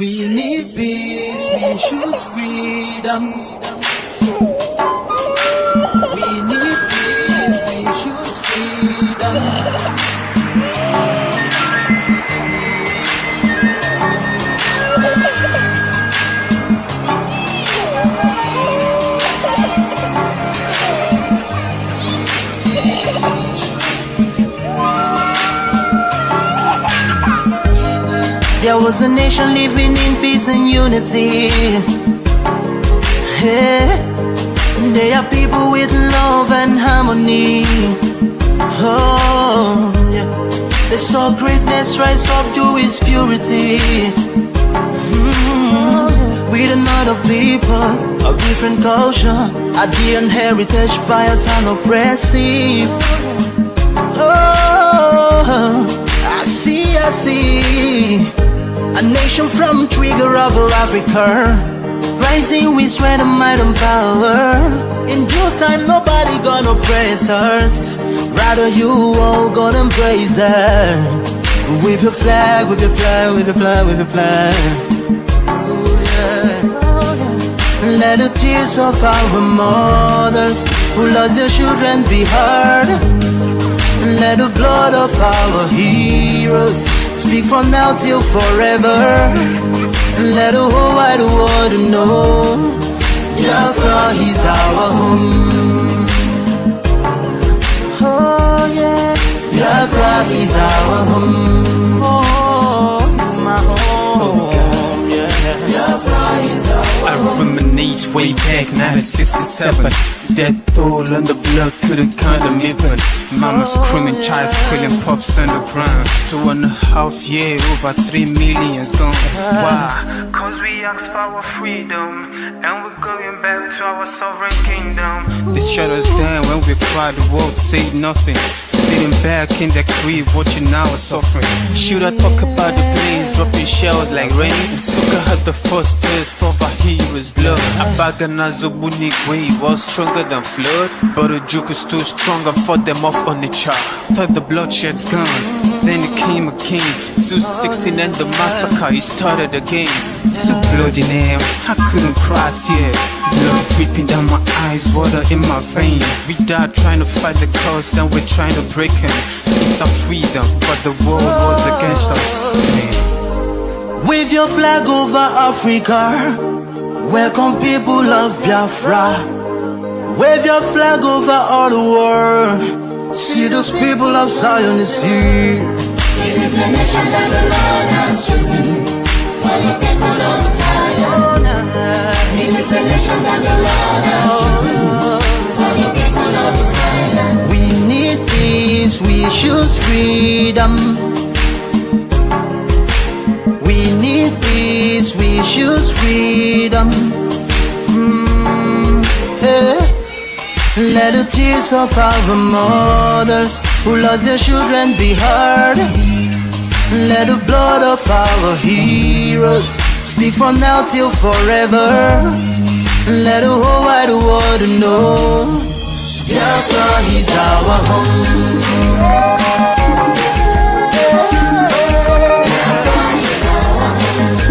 We need peace, we choose freedom. We need peace, we choose freedom. There was a nation living in peace and unity. Yeah. They are people with love and harmony. Oh, yeah. They saw greatness rise up to its purity. With another people of different culture, ideal and heritage, bias and oppressive. Oh, I see. A nation from trigger of Africa, rising with strength and might and power. In due time, nobody gonna praise us. Rather, you all gonna embrace her. With your flag, with your flag, with your flag, with your flag. Oh, yeah. Let the tears of our mothers who lost their children be heard. Let the blood of our heroes speak from now till forever. Let the whole wide world know Biafra is our home. Oh yeah, Biafra is our home. Oh, it's my home. Yeah, Biafra is our home. I reminisce way back 1967. Death toll on the blood couldn't count them even. Mama screaming, child squealing, pops on the ground. 2.5 years, over 3 million's gone. Why? Cause we asked for our freedom, and we're going back to our sovereign kingdom. They shut us down when we cried, the world said nothing. Sitting back in the crib, watching our suffering. Should I talk about the planes dropping shells like rain? Suka had the first taste of a hero's blood. Abagana Zobuni wave was stronger than flood, but the juke is too strong and fought them off on the chart. Thought the bloodshed's gone, then it came again. 216 and the massacre, it started again. So bloody name, I couldn't cry tears. Blood dripping down my eyes, water in my veins. We died trying to fight the cause and we're trying to break him. It's our freedom, but the world was against us. With your flag over Africa, welcome people of Biafra. Wave your flag over all the world. See those people of Zion is here. It is the nation that the Lord has chosen for the people of Zion. It is the nation that the Lord has chosen for the people of Zion. We need peace, we choose freedom. We need peace, we choose freedom. Yeah. Let the tears of our mothers who lost their children be heard. Let the blood of our heroes speak from now till forever. Let the whole wide world know Biafra is our home.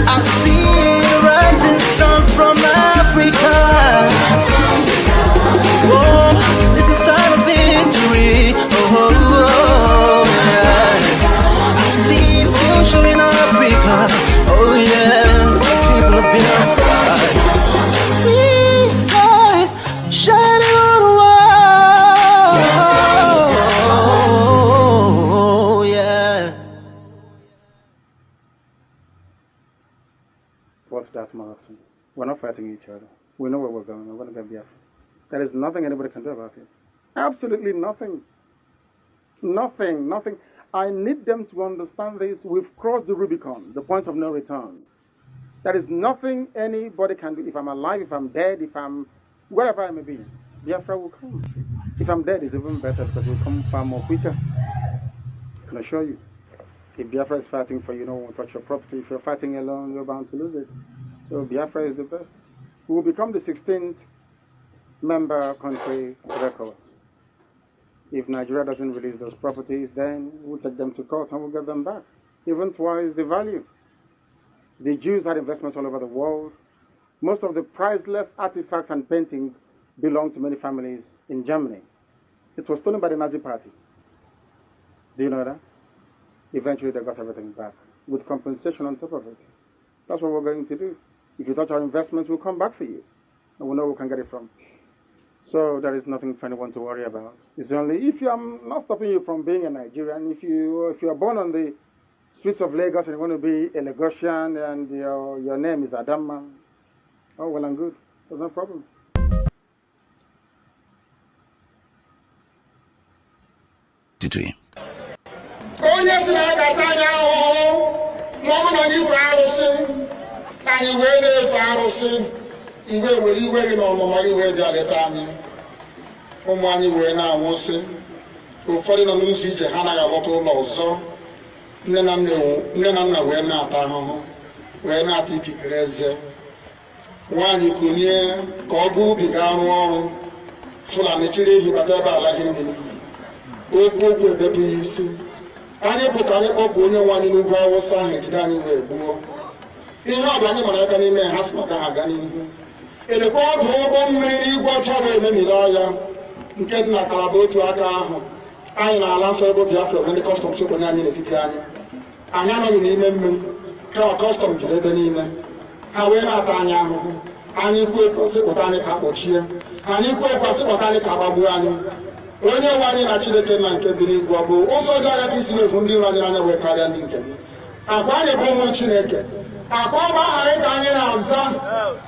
I see the rising sun from Africa. Oh, this is time of victory. Oh, yeah. I see future in Africa. Oh, yeah. People of Biafra. See light shining on the world. Oh, yeah. What's that, Martin? We're not fighting each other. We know where we're going. We're going to get Biafra. There is nothing anybody can do about it. Absolutely nothing. Nothing. I need them to understand this. We've crossed the Rubicon, the point of no return. There is nothing anybody can do. If I'm alive, if I'm dead, if I'm wherever I may be, Biafra will come. If I'm dead, it's even better because it will come far more quicker. I can assure you. If Biafra is fighting for you, no one will touch your property. If you're fighting alone, you're bound to lose it. So Biafra is the best. We will become the 16th member country records. If Nigeria doesn't release those properties, then we'll take them to court and we'll get them back. Even twice the value. The Jews had investments all over the world. Most of the priceless artifacts and paintings belonged to many families in Germany. It was stolen by the Nazi Party. Do you know that? Eventually they got everything back with compensation on top of it. That's what we're going to do. If you touch our investments, we'll come back for you. And we'll know where we can get it from. So there is nothing for anyone to worry about. It's only if I'm not stopping you from being a Nigerian, if you are born on the streets of Lagos and you want to be a Lagosian and your name is Adama, oh, well and good. There's no problem. Onye si na akata anya ahụhụ ma ọ bụ na anyị fee arụsị anyị wee na-efe arụsị iwe were iwe gị na ọmụma gị wee bịa leta anyị ụmụ anyị wee na-anwụsị ụfọdụ nọ n'ụzọ ije ha anaghị alọta ụlọ ọzọ nne na nna wee na-ata ahụhụ wee na-ata ikikere eze nwaanyị kunye ka ọ gaa ubi gaa rụọ ọrụ Fulani chiri ehi bata ebe ala gị n'iyi okwu ebepụ ya isi anyị bụ ka anyị kpọpụ onye nwe anyị n'ugwu Awụsa ahụ ejide anyị wee gbuo ihe ọ bụla anyị mara aka n'ime ha si maka ha gaa n'ihu elekwa ọdụ ụgbọ mmiri n'igwe ọcha bụ ememiri ọhịa nke dị na Kalaba otu aka ahụ anyị na-ala nsọ ebe Biafra bụ ndị kọstọm sokwenye anyị n'etiti anyị anọghị n'ime mmiri kama kọstọm juru ebe niile ha wee na-ata anyị ahụhụ anyị kwuo sịpụta anyị ka kpọchie anyị kwuo ekwe sịpụta anyị ka gbagbuo anyị onye nwe anyị na Chineke na nke bi n'igwe ọ bụ ụzọ dị anya ka isi wepụ ndị iro anyị n'anya wee karịa ndị nke gị akwa anyị bụ ụmụ Chineke akwa ọba aha anyị ka anyị na-aza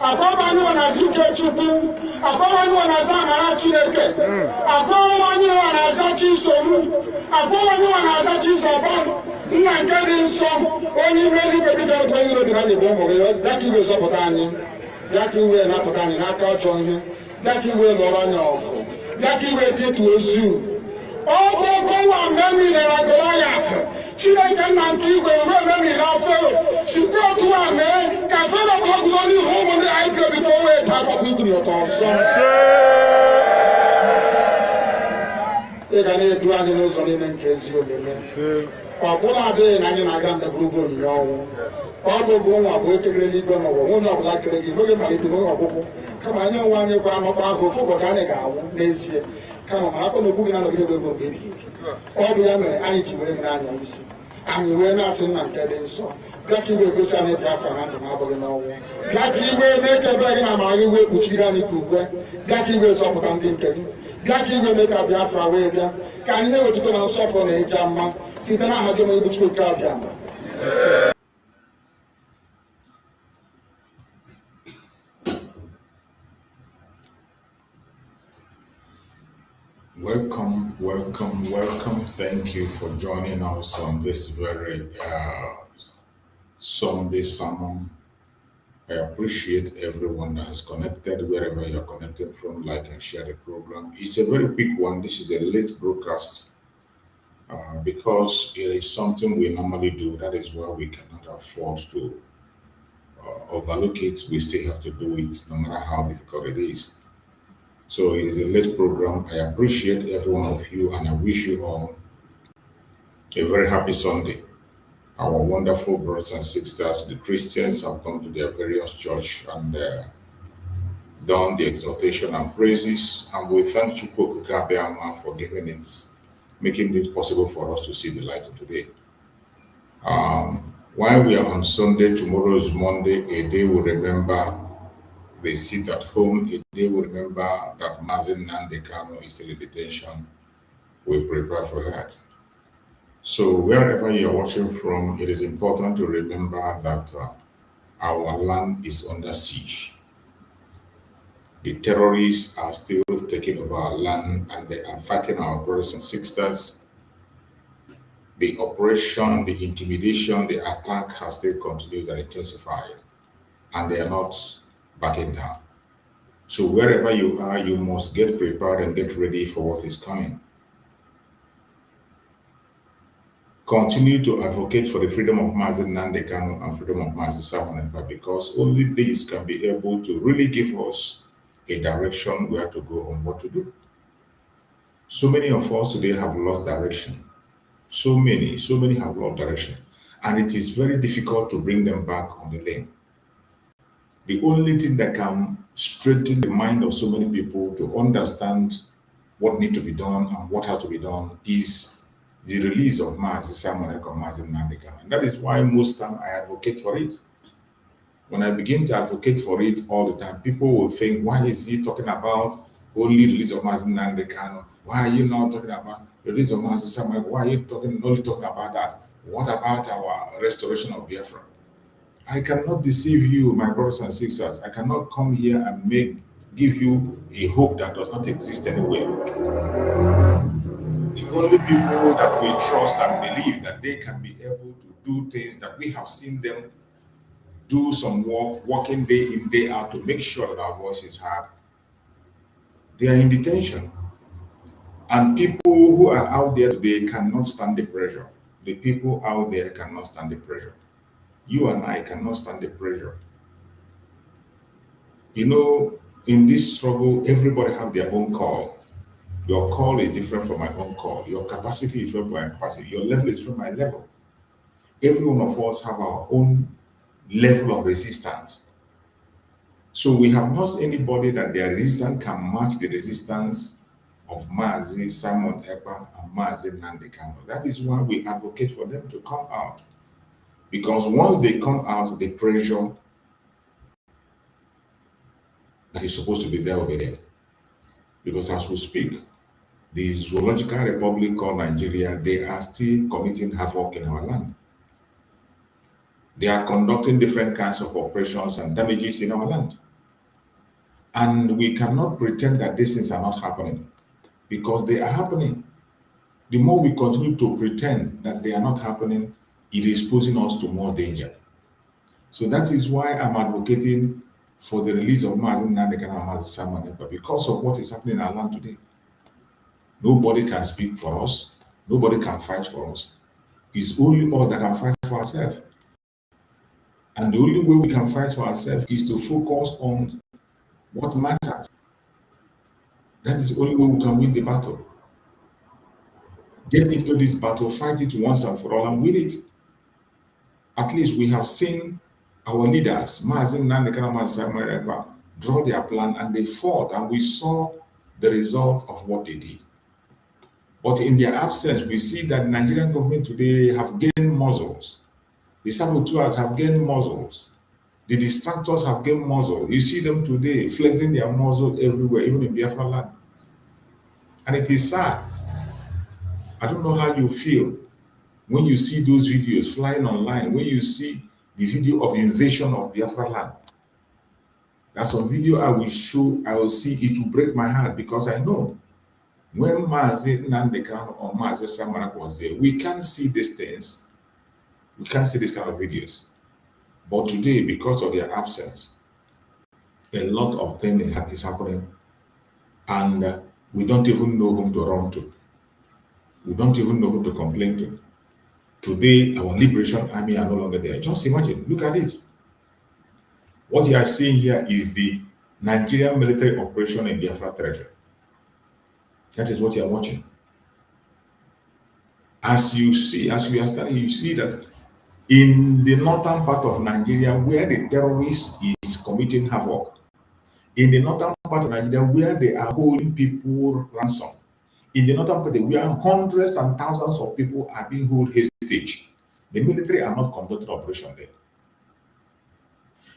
akwa ọba anyị nwe na-aza ike Chukwu akwa ọba anyị nwe na-aza amara Chineke akwa ọba anyị nwe na-aza Chisom akwa ọba anyị nwe na-aza Chizoba nna nke dị nsọ onye ime eluigwe dịka otu onye iro dị na anyị bụ ụmụ gị bịa ka iwe zọpụta anyị bịa ka iwe napụta anyị n'aka ọjọọ ihe bịa ka iwe lụọrọ anyị ọgụ bịa ka iwe dịtụ ozu ọgbọgọwa memilere Goliath Chineke nna nke igwe ruo memile Fero site otu a mee ka Fero ka ọ guzo n'ihu ụmụ ndị anyị ga-ebi ka o wee taa akọkọ igiri ụtọ ọzọ ị ga na-edu anyị n'ụzọ niile nke ezi omume ọ bụla adịghị na anyị na-aga ndagwurugwu onyinye ọnwụ ọ bụ nwa bụ ekegere n'igwe n'ụwa nwunye ọbụla kere gị n'oge malite n'oge ọgwụgwụ kama anyị onwe anyị gwa anọkwa ahụ ofu ụbọchị anyị ga-anwụ n'ezie kama ma akpọ na okwu gị na-anọgide ego mgbe ebighị ebi ọ bụ ya mere anyị ji were gị n'anya isi anyị wee na-asị nna nke dị nsọ bịa ka iwe gosi anyị Biafra na ndụ na-abụghị n'ọnwụ bịa ka iwe na-ekebe gị na amara gị wee kpuchiri anyị ka uwe bịa ka iwe zọpụta ndị nke gị bịa ka iwe mee ka Biafra wee bịa ka anyị na-ewetụta na nsọpụrụ na ịja mma site n'aha gị onye bụ Chukwu abịa ma Welcome, welcome, welcome. Thank you for joining us on this very Sunday sermon. I appreciate everyone that has connected wherever you're connected from. Like and share the program. It's a very quick one. This is a late broadcast because it is something we normally do. That is why we cannot afford to overlook it. We still have to do it no matter how difficult it is. So it is a late program. I appreciate every one of you and I wish you all a very happy Sunday. Our wonderful brothers and sisters, the Christians, have come to their various church and done the exhortation and praises. And we thank Chukwu Abiyama for making it possible for us to see the light of today. While we are on Sunday, tomorrow is Monday, a day we remember they sit at home. They will remember that Mazen Nnamdi Kanu is still in detention. We prepare for that. So wherever you are watching from, it is important to remember that our land is under siege. The terrorists are still taking over our land and they are attacking our brothers and sisters. The operation, the intimidation, the attack has still continued and intensified, and they are not backing down. So wherever you are, you must get prepared and get ready for what is coming. Continue to advocate for the freedom of Mazen Nnamdi Kanu and freedom of Mazen Simon Ekpa, because only these can be able to really give us a direction where to go and what to do. So many of us today have lost direction. So many have lost direction. And it is very difficult to bring them back on the lane. The only thing that can straighten the mind of so many people to understand what needs to be done and what has to be done is the release of Mazi Samuel Mazi Nandekano. And that is why most time I advocate for it. When I begin to advocate for it all the time, people will think, why is he talking about only release of Mazi Nandekano? Why are you not talking about release of Mazi Samuel? Why are you only talking about that? What about our restoration of Biafra? I cannot deceive you, my brothers and sisters. I cannot come here and give you a hope that does not exist anywhere. The only people that we trust and believe that they can be able to do things that we have seen them do some work, working day in, day out to make sure that our voice is heard. They are in detention. And people who are out there today cannot stand the pressure. The people out there cannot stand the pressure. You and I cannot stand the pressure. You know, in this struggle, everybody have their own call. Your call is different from my own call. Your capacity is different from my capacity. Your level is from my level. Every one of us have our own level of resistance. So we have not anybody that their resistance can match the resistance of Mazi Simon Ekpa and Mazi Nandekano. That is why we advocate for them to come out. Because once they come out, the pressure that is supposed to be there will be there. Because as we speak, the zoological republic called Nigeria, they are still committing havoc in our land. They are conducting different kinds of operations and damages in our land. And we cannot pretend that these things are not happening, because they are happening. The more we continue to pretend that they are not happening, it is posing us to more danger. So that is why I'm advocating for the release of Mazi Nandekano and Mazi Simon Ekpa, because of what is happening in our land today. Nobody can speak for us. Nobody can fight for us. It's only us that can fight for ourselves. And the only way we can fight for ourselves is to focus on what matters. That is the only way we can win the battle. Get into this battle, fight it once and for all, and win it. At least we have seen our leaders, Mazi Nandekano, Mazi Simon Ekpa, draw their plan, and they fought, and we saw the result of what they did. But in their absence, we see that the Nigerian government today have gained muscles. The saboteurs have gained muscles. The distractors have gained muscle. You see them today flexing their muscle everywhere, even in Biafra land. And it is sad. I don't know how you feel when you see those videos flying online, when you see the video of invasion of Biafra land. That's some video I will see, it will break my heart, because I know when Mazi Nandekano or Mazi Samarak was there, we can't see these things. We can't see these kind of videos. But today, because of their absence, a lot of things is happening, and we don't even know whom to run to. We don't even know who to complain to. Today, our liberation army are no longer there. Just imagine, look at it. What you are seeing here is the Nigerian military operation in Biafra territory. That is what you are watching. As you are studying, you see that in the northern part of Nigeria, where the terrorist is committing havoc, in the northern part of Nigeria, where they are holding people ransom, in the northern part, where hundreds and thousands of people are being held hostage, the military are not conducting operation there.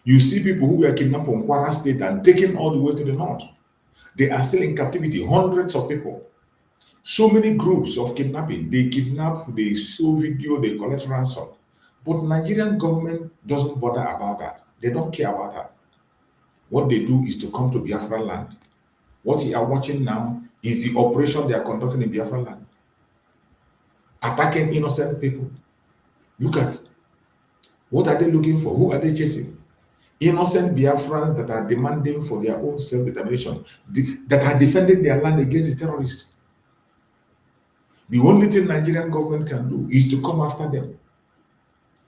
You see people who were kidnapped from Kwara State and taken all the way to the north. They are still in captivity, hundreds of people. So many groups of kidnapping. They kidnap, they show video, they collect ransom. But Nigerian government doesn't bother about that. They don't care about that. What they do is to come to Biafra land. What you are watching now is the operation they are conducting in Biafra land. Attacking innocent people. Look at, what are they looking for? Who are they chasing? Innocent Biafrans that are demanding for their own self-determination, that are defending their land against the terrorists. The only thing Nigerian government can do is to come after them,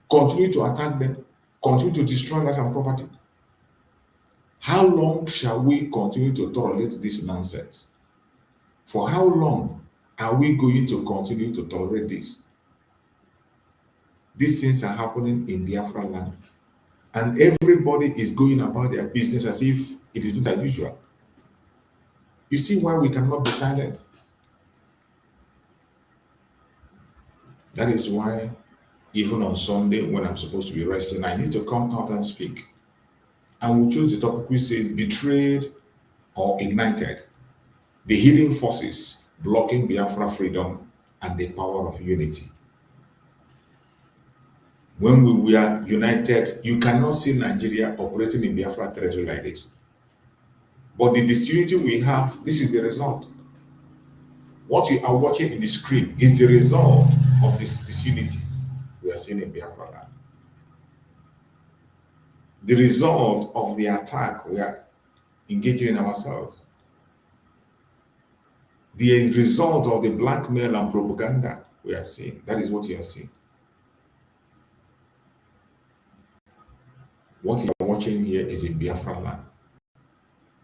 continue to attack them, continue to destroy lives and property. How long shall we continue to tolerate this nonsense? For how long are we going to continue to tolerate this? These things are happening in Biafra land. And everybody is going about their business as if it is not as usual. You see why we cannot be silent? That is why, even on Sunday, when I'm supposed to be resting, I need to come out and speak. And we choose the topic which says betrayed or ignited. The hidden forces blocking Biafra freedom and the power of unity. When we are united, you cannot see Nigeria operating in Biafra territory like this. But the disunity we have, this is the result. What you are watching in the screen is the result of this disunity we are seeing in Biafra land. The result of the attack we are engaging in ourselves. The result of the blackmail and propaganda we are seeing. That is what you are seeing. What you are watching here is in Biafra land.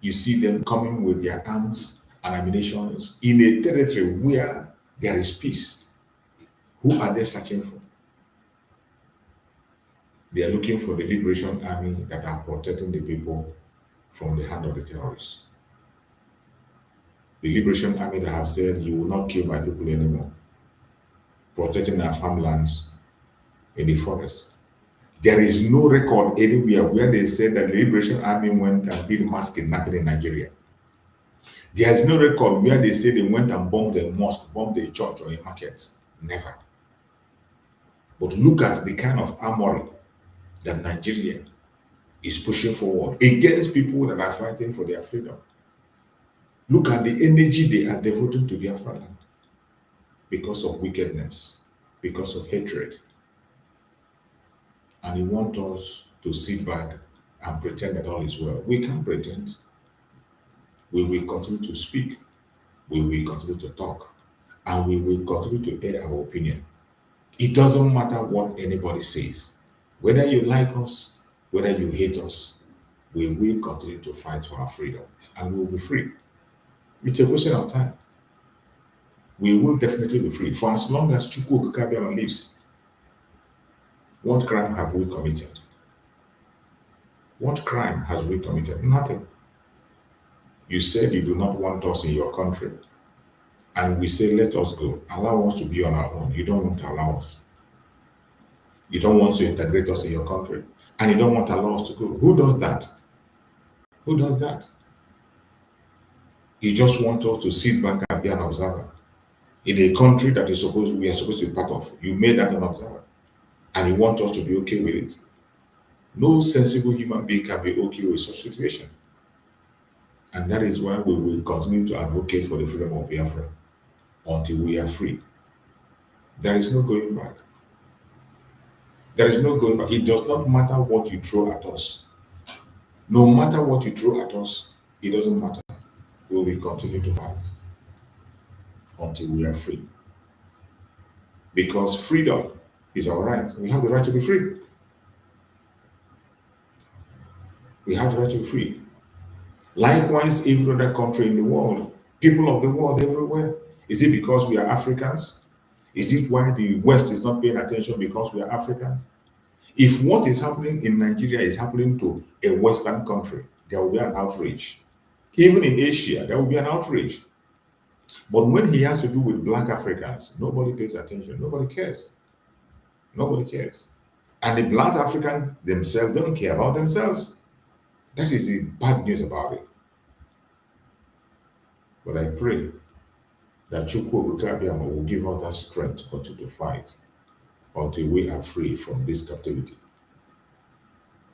You see them coming with their arms and ammunition in a territory where there is peace. Who are they searching for? They are looking for the liberation army that are protecting the people from the hand of the terrorists. The liberation army that have said, you will not kill my people anymore, protecting our farmlands in the forest. There is no record anywhere where they said that the liberation army went and did mass kidnapping in Nigeria. There is no record where they say they went and bombed a mosque, bombed a church or a market. Never. But look at the kind of armory that Nigeria is pushing forward against people that are fighting for their freedom. Look at the energy they are devoting to Biafra land because of wickedness, because of hatred. And they want us to sit back and pretend that all is well. We can't pretend. We will continue to speak. We will continue to talk. And we will continue to air our opinion. It doesn't matter what anybody says. Whether you like us, whether you hate us, we will continue to fight for our freedom. And we will be free. It's a question of time. We will definitely be free. For as long as Chukwu Okabiama lives, what crime have we committed? What crime has we committed? Nothing. You said you do not want us in your country. And we say, let us go. Allow us to be on our own. You don't want to allow us. You don't want to integrate us in your country. And you don't want to allow us to go. Who does that? Who does that? You just want us to sit back and be an observer. In a country that we are supposed to be part of. You made that an observer. And you want us to be okay with it. No sensible human being can be okay with such situation. And that is why we will continue to advocate for the freedom of Biafra until we are free. There is no going back. There is no going back. It does not matter what you throw at us. No matter what you throw at us, it doesn't matter. We will continue to fight until we are free. Because freedom is our right. We have the right to be free. We have the right to be free. Likewise, every other country in the world, people of the world everywhere. Is it because we are Africans? Is it why the West is not paying attention because we are Africans? If what is happening in Nigeria is happening to a Western country, there will be an outrage. Even in Asia, there will be an outrage. But when he has to do with Black Africans, nobody pays attention. Nobody cares. Nobody cares. And the Black Africans themselves don't care about themselves. That is the bad news about it. But I pray that Chukwu Okabiama will give us that strength to fight until we are free from this captivity.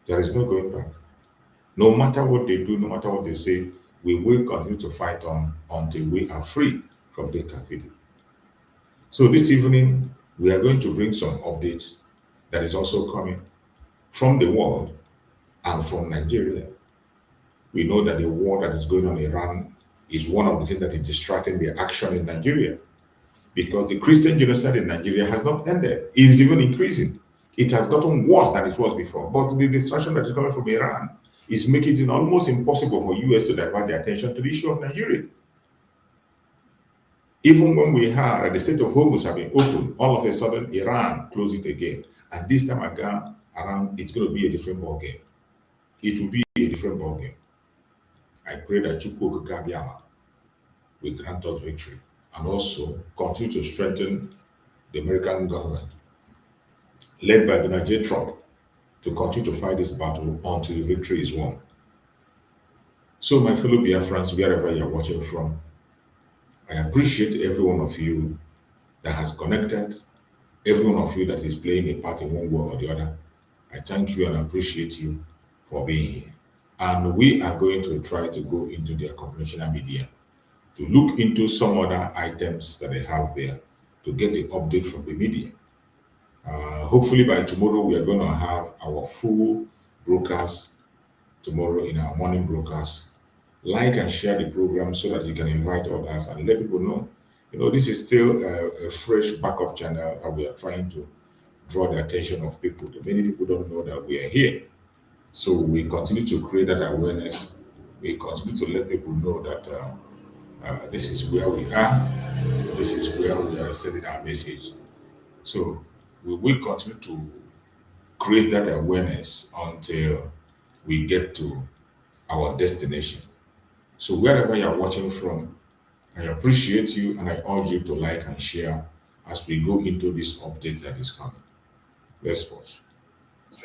There is no going back. No matter what they do, no matter what they say, we will continue to fight on until we are free from the captivity. So this evening, we are going to bring some updates that is also coming from the world and from Nigeria. We know that the war that is going on in Iran is one of the things that is distracting the action in Nigeria, because the Christian genocide in Nigeria has not ended. It is even increasing. It has gotten worse than it was before. But the distraction that is coming from Iran is making it almost impossible for US to divert their attention to the issue of Nigeria. Even when we had the Strait of Hormuz have been opened, all of a sudden Iran closed it again. And this time around, it's going to be a different ballgame. It will be a different ballgame. I pray that Chukwu Okike will grant us victory and also continue to strengthen the American government, led by Donald J. Trump, to continue to fight this battle until victory is won. So, my fellow Biafrans, wherever you are watching from, I appreciate every one of you that has connected, every one of you that is playing a part in one way or the other. I thank you and appreciate you for being here. And we are going to try to go into their conventional media to look into some other items that they have there to get the update from the media. Hopefully by tomorrow, we are going to have our full broadcast tomorrow in our morning broadcast. Like and share the program so that you can invite others and let people know. You know, this is still a fresh backup channel that we are trying to draw the attention of people. Many people don't know that we are here. So we continue to create that awareness. We continue to let people know that this is where we are. This is where we are sending our message. So we will continue to create that awareness until we get to our destination. So wherever you are watching from, I appreciate you and I urge you to like and share as we go into this update that is coming. Let's watch.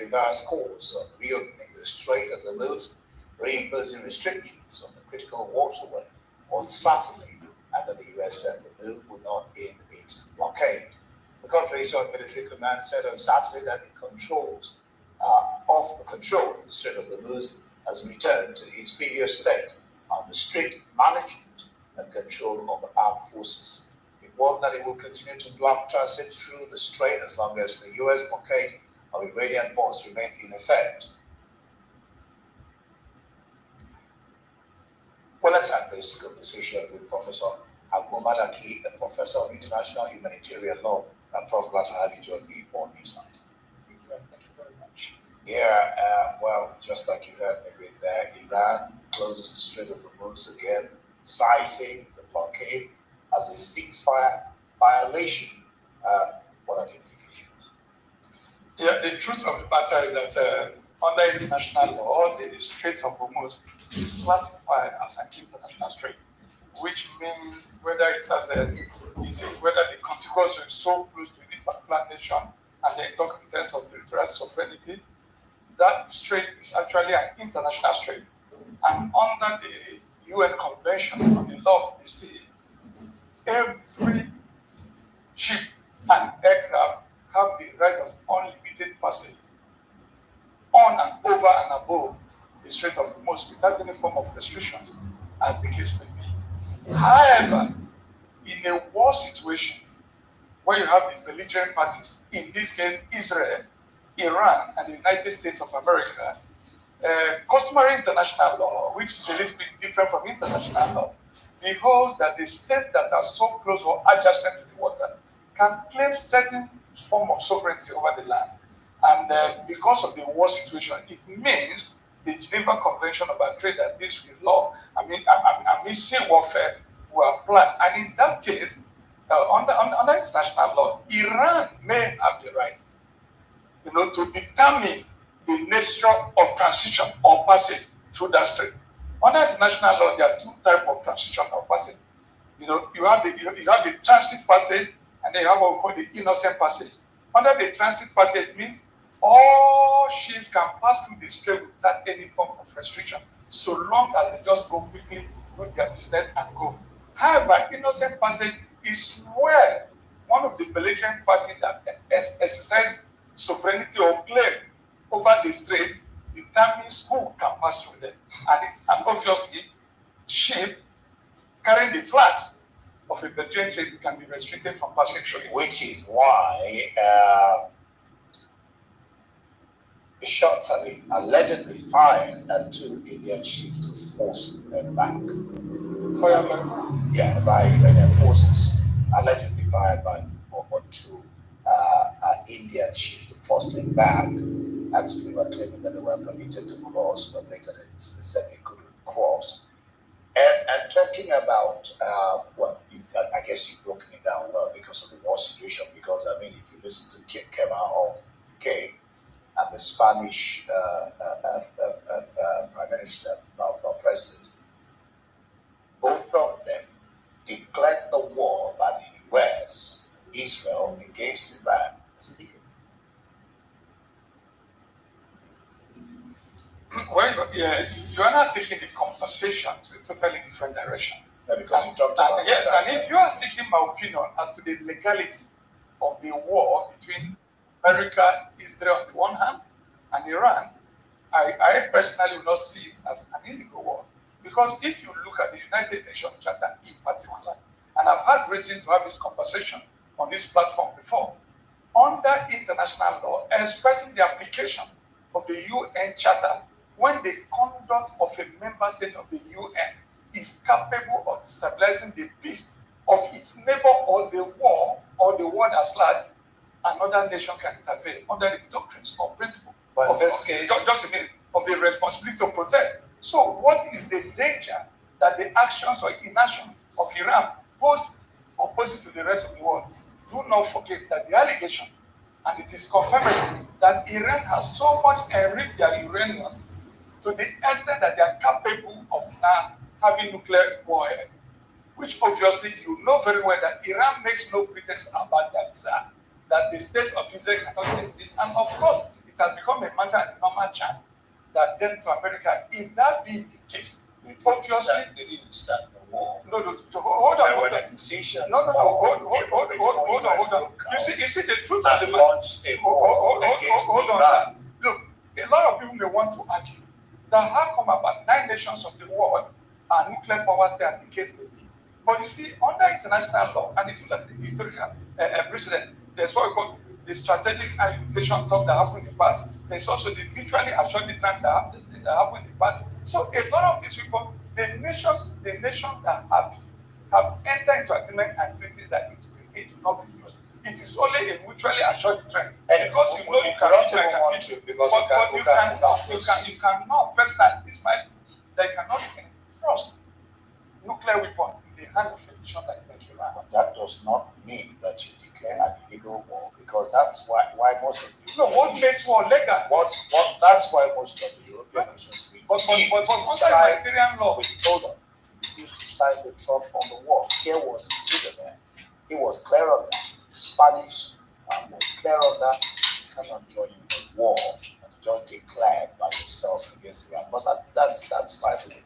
Reverse course of reopening the Strait of Hormuz, reimposing restrictions on the critical waterway on Saturday, and that the US said the move would not end its blockade. The country's joint military command said on Saturday that the control of the Strait of Hormuz has returned to its previous state under strict management and control of the armed forces. It warned that it will continue to block transit through the strait as long as the US blockade of Iranian ports remain in effect. Well, let's have this conversation with Professor Agbomadaki, a professor of international humanitarian law. And Prof, glad to have you join me on Newsnight. Thank you very much. Yeah, well, just like you heard me read there, Iran closes the Strait of Hormuz again, citing the blockade as a ceasefire violation. What are the implications? Yeah, the truth of the matter is that under international law, the Strait of Hormuz is classified as an international strait, which means whether it has whether the contiguous is so close to any particular nation, and then talk in terms of territorial sovereignty, that strait is actually an international strait. And under the UN Convention on the Law of the Sea, every ship and aircraft have the right of unlimited passage on and over and above the Strait of Hormuz without any form of restrictions, as the case may be. However, in a war situation where you have the belligerent parties, in this case Israel, Iran, and the United States of America, customary international law, which is a little bit different from international law, beholds that the states that are so close or adjacent to the water can claim certain form of sovereignty over the land. And because of the war situation, it means the Geneva Convention about Trade and this law, I mean, sea warfare will apply. And in that case, under international law, Iran may have the right, to determine the nature of transition or passage through that strait. Under international law, there are two types of transition or passage. You have the transit passage, and then you have what we call the innocent passage. Under the transit passage, it means all ships can pass through the strait without any form of restriction, so long as they just go quickly, do their business, and go. However, innocent passage is where one of the belligerent parties that exercise sovereignty or claim over the strait determines who can pass through them. And obviously, ship carrying the flags of a belligerent strait can be restricted from passing through it. Which is why the shots have been allegedly fired at two Indian ships to force them back. Yeah, by Iranian forces, allegedly fired by two Indian ships to force them back. Actually, they were claiming that they were permitted to cross, but later they said they couldn't cross. And talking about, I guess you've broken it down well because of the war situation. Because if you listen to Kema of blockade and the Spanish Prime Minister, or President, both of them declared the war by the US, Israel, against Iran. Well, you are not taking the conversation to a totally different direction. Yeah, because you talked about yes, and if you are seeking my opinion as to the legality of the war between America, Israel on the one hand, and Iran, I personally will not see it as an illegal war. Because if you look at the United Nations Charter in particular, and I've had reason to have this conversation on this platform before, under international law, especially the application of the UN Charter, when the conduct of a member state of the UN is capable of stabilizing the peace of its neighbor or the war as large, another nation can intervene under the doctrines or principle. But in this case, just a minute, of the responsibility to protect. So, what is the danger that the actions or inaction of Iran pose opposite to the rest of the world? Do not forget that the allegation, and it is confirmed, that Iran has so much enriched their uranium to the extent that they are capable of now having nuclear warhead, which obviously you know very well that Iran makes no pretense about their desire, that the state of Israel cannot exist. And of course, it has become a matter of normal chant that then to America, if that be the case, obviously they didn't start the war. No, hold on. There were negotiations. Hold on. You see the truth of the matter. Launched a war Hold on, sir. Look, a lot of people may want to argue that how come about 9 nations of the world are nuclear powers there as the case may be. But you see, under international law, and if you look at the historical precedent, there's what we call the strategic limitation talk that happened in the past. There's also the mutually assured deterrent that happened in the past. So a lot of these people, the nations that have entered into agreement and treaties that it will not be used. It is only a mutually assured deterrent. Because you know you cannot you cannot personally, despite that you cannot entrust nuclear weapon in the hand of a nation like Iran. But that does not mean that you declare an illegal war, because that's why most of the what makes war legal? That's why most of the European nations but under humanitarian law, hold on, used to side with Trump on the war. Here was Israel. He was clear on that. The Spanish was clear on that. You cannot join in the war and just declare by yourself against Iran. But that's fine.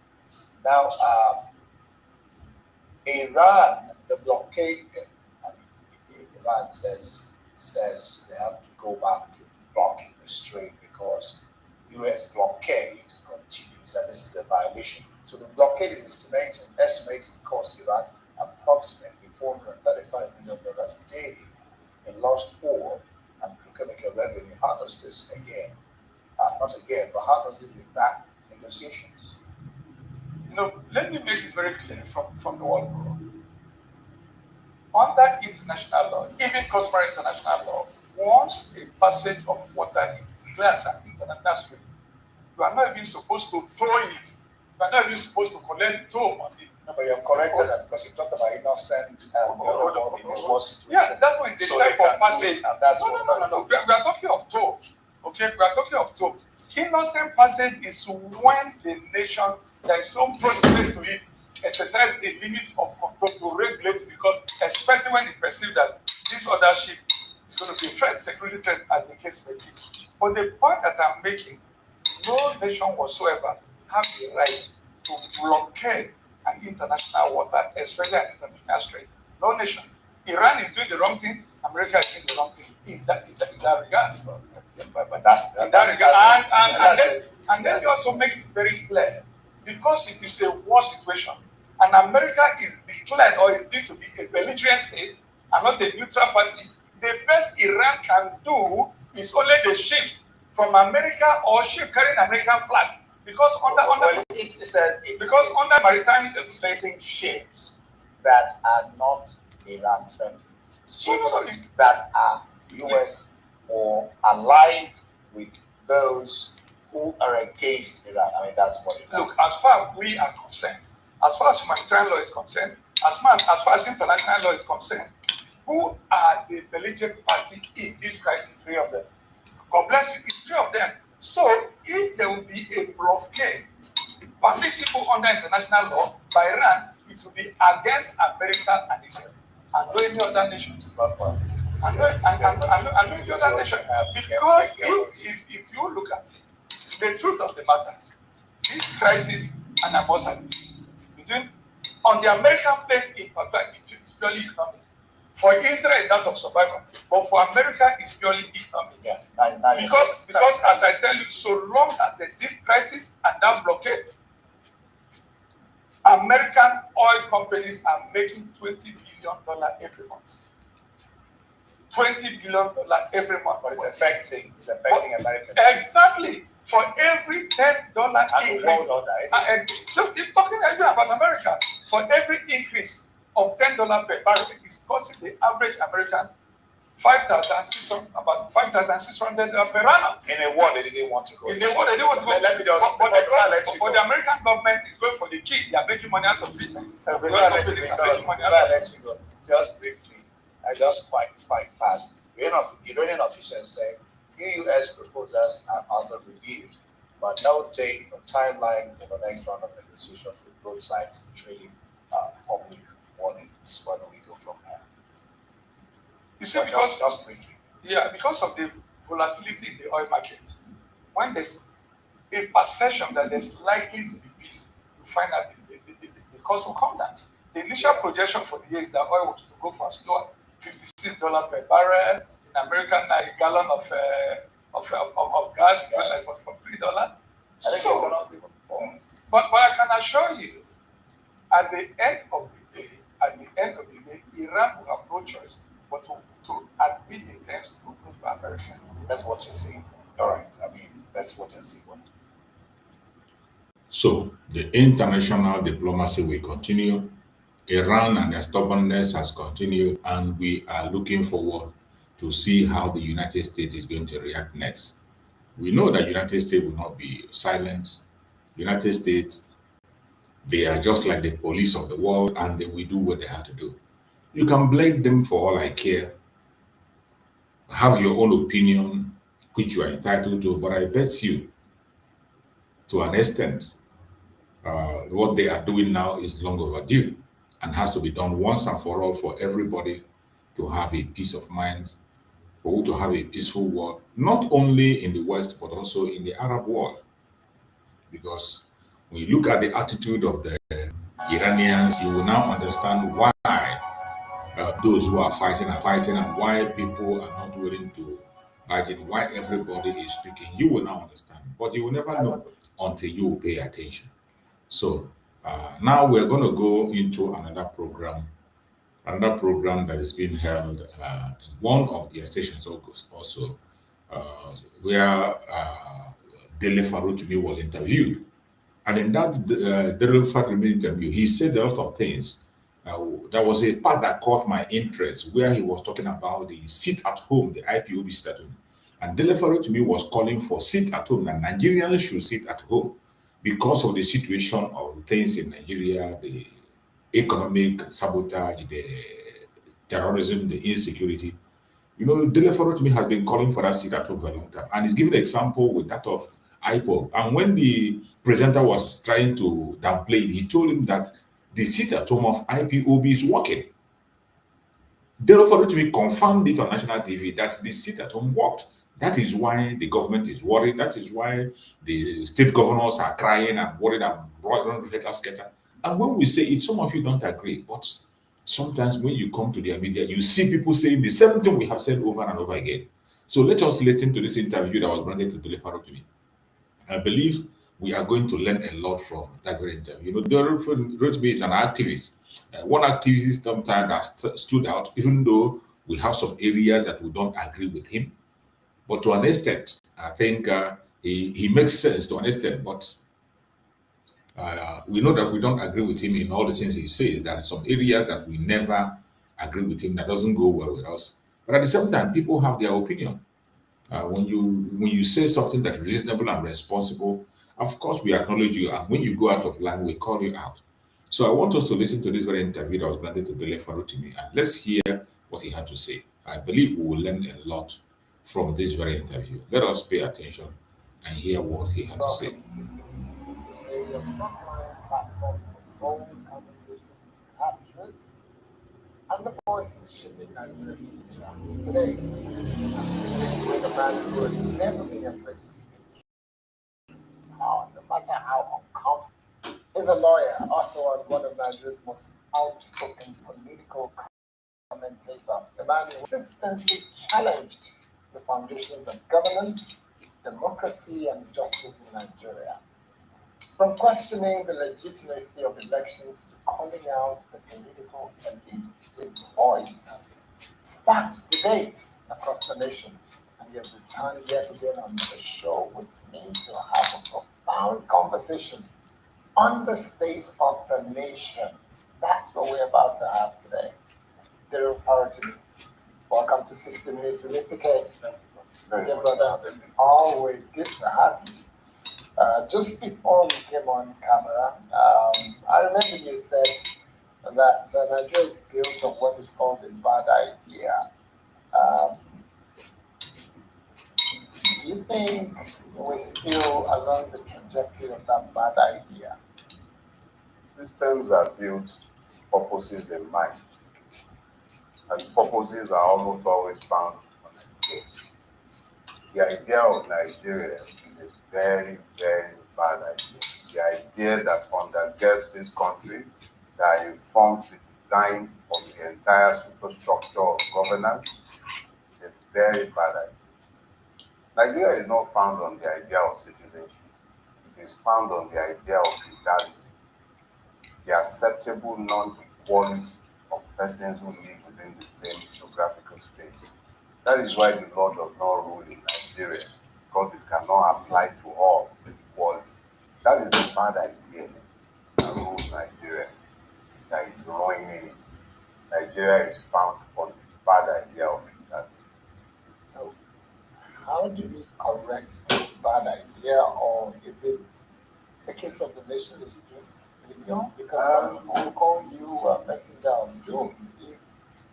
Now, Iran, the blockade. Iran says they have to go back to blocking the strait because U.S. blockade continues, and this is a violation. So the blockade is estimated to cost Iran approximately $435 million daily in lost oil and petrochemical revenue. How does this but how does this impact negotiations? Let me make it very clear from the world law. Under international law, even customary international law, once a passage of water is declared as an international strait, you are not even supposed to tow it. You are not even supposed to collect toll on it. No, but you have corrected that because you talked about innocent Yeah, that one is the type of passage. No. We are talking of toll. Okay, we are talking of toll. Innocent passage is when the nation that is so proximate to it exercise a limit of control to regulate, because especially when they perceive that this other ship is going to be a threat, security threat, as the case may be. But the point that I'm making, no nation whatsoever have the right to blockade an international water, especially an international strait. No nation. Iran is doing the wrong thing. America is doing the wrong thing in that regard. But that's in that regard. And then you also make it very clear, because it is a war situation, and America is declared or is deemed to be a belligerent state and not a neutral party, the best Iran can do is only the ships from America or ship carrying American flag. Because under maritime, it's facing ships that are not Iran friendly, ships that are US or aligned with those who are against Iran. I mean, that's what it is. Look, as far as we are concerned, as far as humanitarian law is concerned, as far as international law is concerned, who are the belligerent party in this crisis? 3 of them. God bless you. It's 3 of them. So if there will be a blockade permissible under international law by Iran, it will be against America and Israel and no any other nation. And no any other nation. Because if you look at it, the truth of the matter, this crisis, and I must admit, between on the American plane in particular, it's purely economic. For Israel, it's that of survival, but for America, it's purely economic. Yeah. Because as I tell you, so long as there's this crisis and that blockade, American oil companies are making $20 billion every month. $20 billion every month. But it's affecting Americans. Exactly. For every $10 increase. Look, you're talking about America. For every increase of $10 per barrel, it's costing the average American about $5,600 per annum. In a war, they didn't want to go. In a war, they didn't want to go. Let me just, but the American government is going for the key. They are making money out of it. Before I let you go, just briefly, just quite fast. Iranian officials say U.S. proposals are under review, but no date or timeline for the next round of negotiations with both sides trading public warnings. Where do we go from here? You see, just briefly. Yeah, because of the volatility in the oil market, when there's a perception that there's likely to be peace, you find that the cost will come down. The initial projection for the year is that oil was to go for as low as $56 per barrel. In America, now a gallon of gas for $3. I think it's going to be performance. But I can assure you, at the end of the day, Iran will have no choice but to admit the terms proposed by America. That's what you're saying. All right. I mean, that's what you're saying. So the international diplomacy will continue. Iran and their stubbornness has continued, and we are looking forward to see how the United States is going to react next. We know that the United States will not be silent. United States, they are just like the police of the world, and they will do what they have to do. You can blame them for all I care. Have your own opinion, which you are entitled to, but I bet you, to an extent, what they are doing now is long overdue and has to be done once and for all for everybody to have a peace of mind, for to have a peaceful world, not only in the West, but also in the Arab world. Because when you look at the attitude of the Iranians, you will now understand why those who are fighting, and why people are not willing to bargain, why everybody is speaking. You will now understand, but you will never know until you pay attention. So now we're going to go into another program that is being held in one of their stations also, where Dele Farutumi was interviewed. And in that Dele Farutumi interview, he said a lot of things. There was a part that caught my interest where he was talking about the sit at home, the IPOB sit at home. And Dele Farutumi was calling for sit at home, and Nigerians should sit at home because of the situation of things in Nigeria, the economic sabotage, the terrorism, the insecurity. You know, Dele Farutumi has been calling for that sit at home for a long time, and he's given an example with that of IPOB. And when the presenter was trying to downplay it, he told him that the sit at home of IPOB is working. Dele Farutumi confirmed it on national TV that the sit at home worked. That is why the government is worried. That is why the state governors are crying and worried and running scatter. And when we say it, some of you don't agree. But sometimes when you come to the media, you see people saying the same thing we have said over and over again. So let us listen to this interview that was granted to Dele Farutumi. I believe we are going to learn a lot from that very interview. You know, Dele Farutumi is an activist. One activist sometimes that stood out, even though we have some areas that we don't agree with him. But to an extent, I think he makes sense to an extent. But we know that we don't agree with him in all the things he says. There are some areas that we never agree with him that doesn't go well with us. But at the same time, people have their opinion. When you say something that is reasonable and responsible, of course we acknowledge you. And when you go out of line, we call you out. So I want us to listen to this very interview that was granted to Dele Farutumi, and let's hear what he had to say. I believe we will learn a lot from this very interview. Let us pay attention and hear what he had to say. And the voices shaping Nigeria's future. Today, I'm sitting with a man who has never been afraid to speak. No matter how uncomfortable. He's a lawyer, author, and one of Nigeria's most outspoken political commentators. The man who consistently challenged the foundations of governance, democracy, and justice in Nigeria. From questioning the legitimacy of elections to calling out the political elite, his voice has sparked debates across the nation. And he has returned yet again on the show with me to have a profound conversation on the state of the nation. That's what we're about to have today. Dear Authority, welcome to 60 Minutes with Mr. K. Dear brother, always good to have you. Just before we came on camera, I remember you said that Nigeria is built on what is called a bad idea. Do you think we're still along the trajectory of that bad idea? Systems are built purposes in mind, and purposes are almost always found on ideas. The idea of Nigeria is a very, very bad idea. The idea that undergirds this country, that informs the design of the entire superstructure of governance, is a very bad idea. Nigeria is not found on the idea of citizenship. It is found on the idea of feudalism, the acceptable non-equality of persons who live within the same geographical space. That is why the law does not rule in Nigeria, because it cannot apply to all equally. That is the bad idea that rules Nigeria, that is ruining it. Nigeria is found on the bad idea of feudalism. So, how do we correct this bad idea, or is it the case of the nation is doomed? Because some people call you a messenger of doom.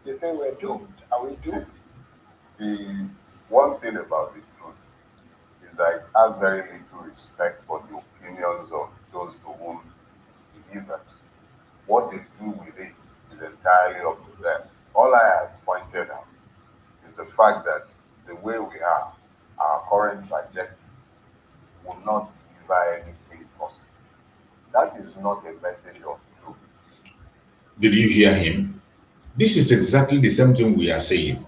They say we're doomed. Are we doomed? The one thing about the truth is that it has very little respect for the opinions of those to whom it is delivered. What they do with it is entirely up to them. All I have pointed out is the fact that the way we are, our current trajectory, will not deliver anything positive. That is not a message of truth. Did you hear him? This is exactly the same thing we are saying.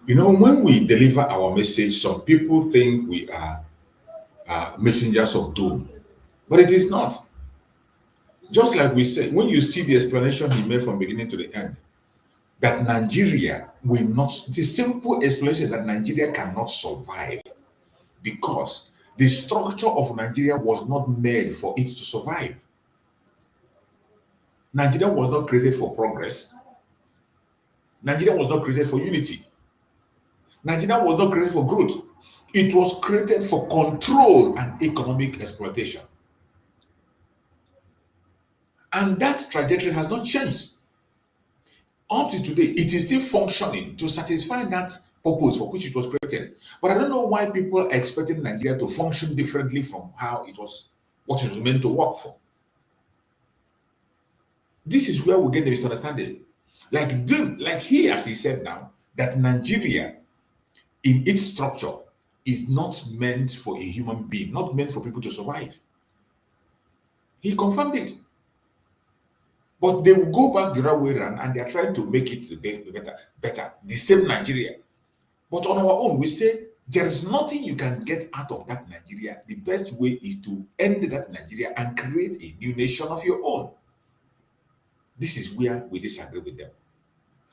You know, when we deliver our message, some people think we are messengers of doom, but it is not. Just like we said, when you see the explanation he made from beginning to the end, that Nigeria will not, the simple explanation that Nigeria cannot survive because the structure of Nigeria was not made for it to survive. Nigeria was not created for progress. Nigeria was not created for unity. Nigeria was not created for growth. It was created for control and economic exploitation. And that trajectory has not changed. Up to today, it is still functioning to satisfy that purpose for which it was created. But I don't know why people are expecting Nigeria to function differently from how it was, what it was meant to work for. This is where we get the misunderstanding. Like he, as he said now, that Nigeria in its structure is not meant for a human being, not meant for people to survive. He confirmed it. But they will go back the other way around and they are trying to make it better. The same Nigeria. But on our own, we say there is nothing you can get out of that Nigeria. The best way is to end that Nigeria and create a new nation of your own. This is where we disagree with them.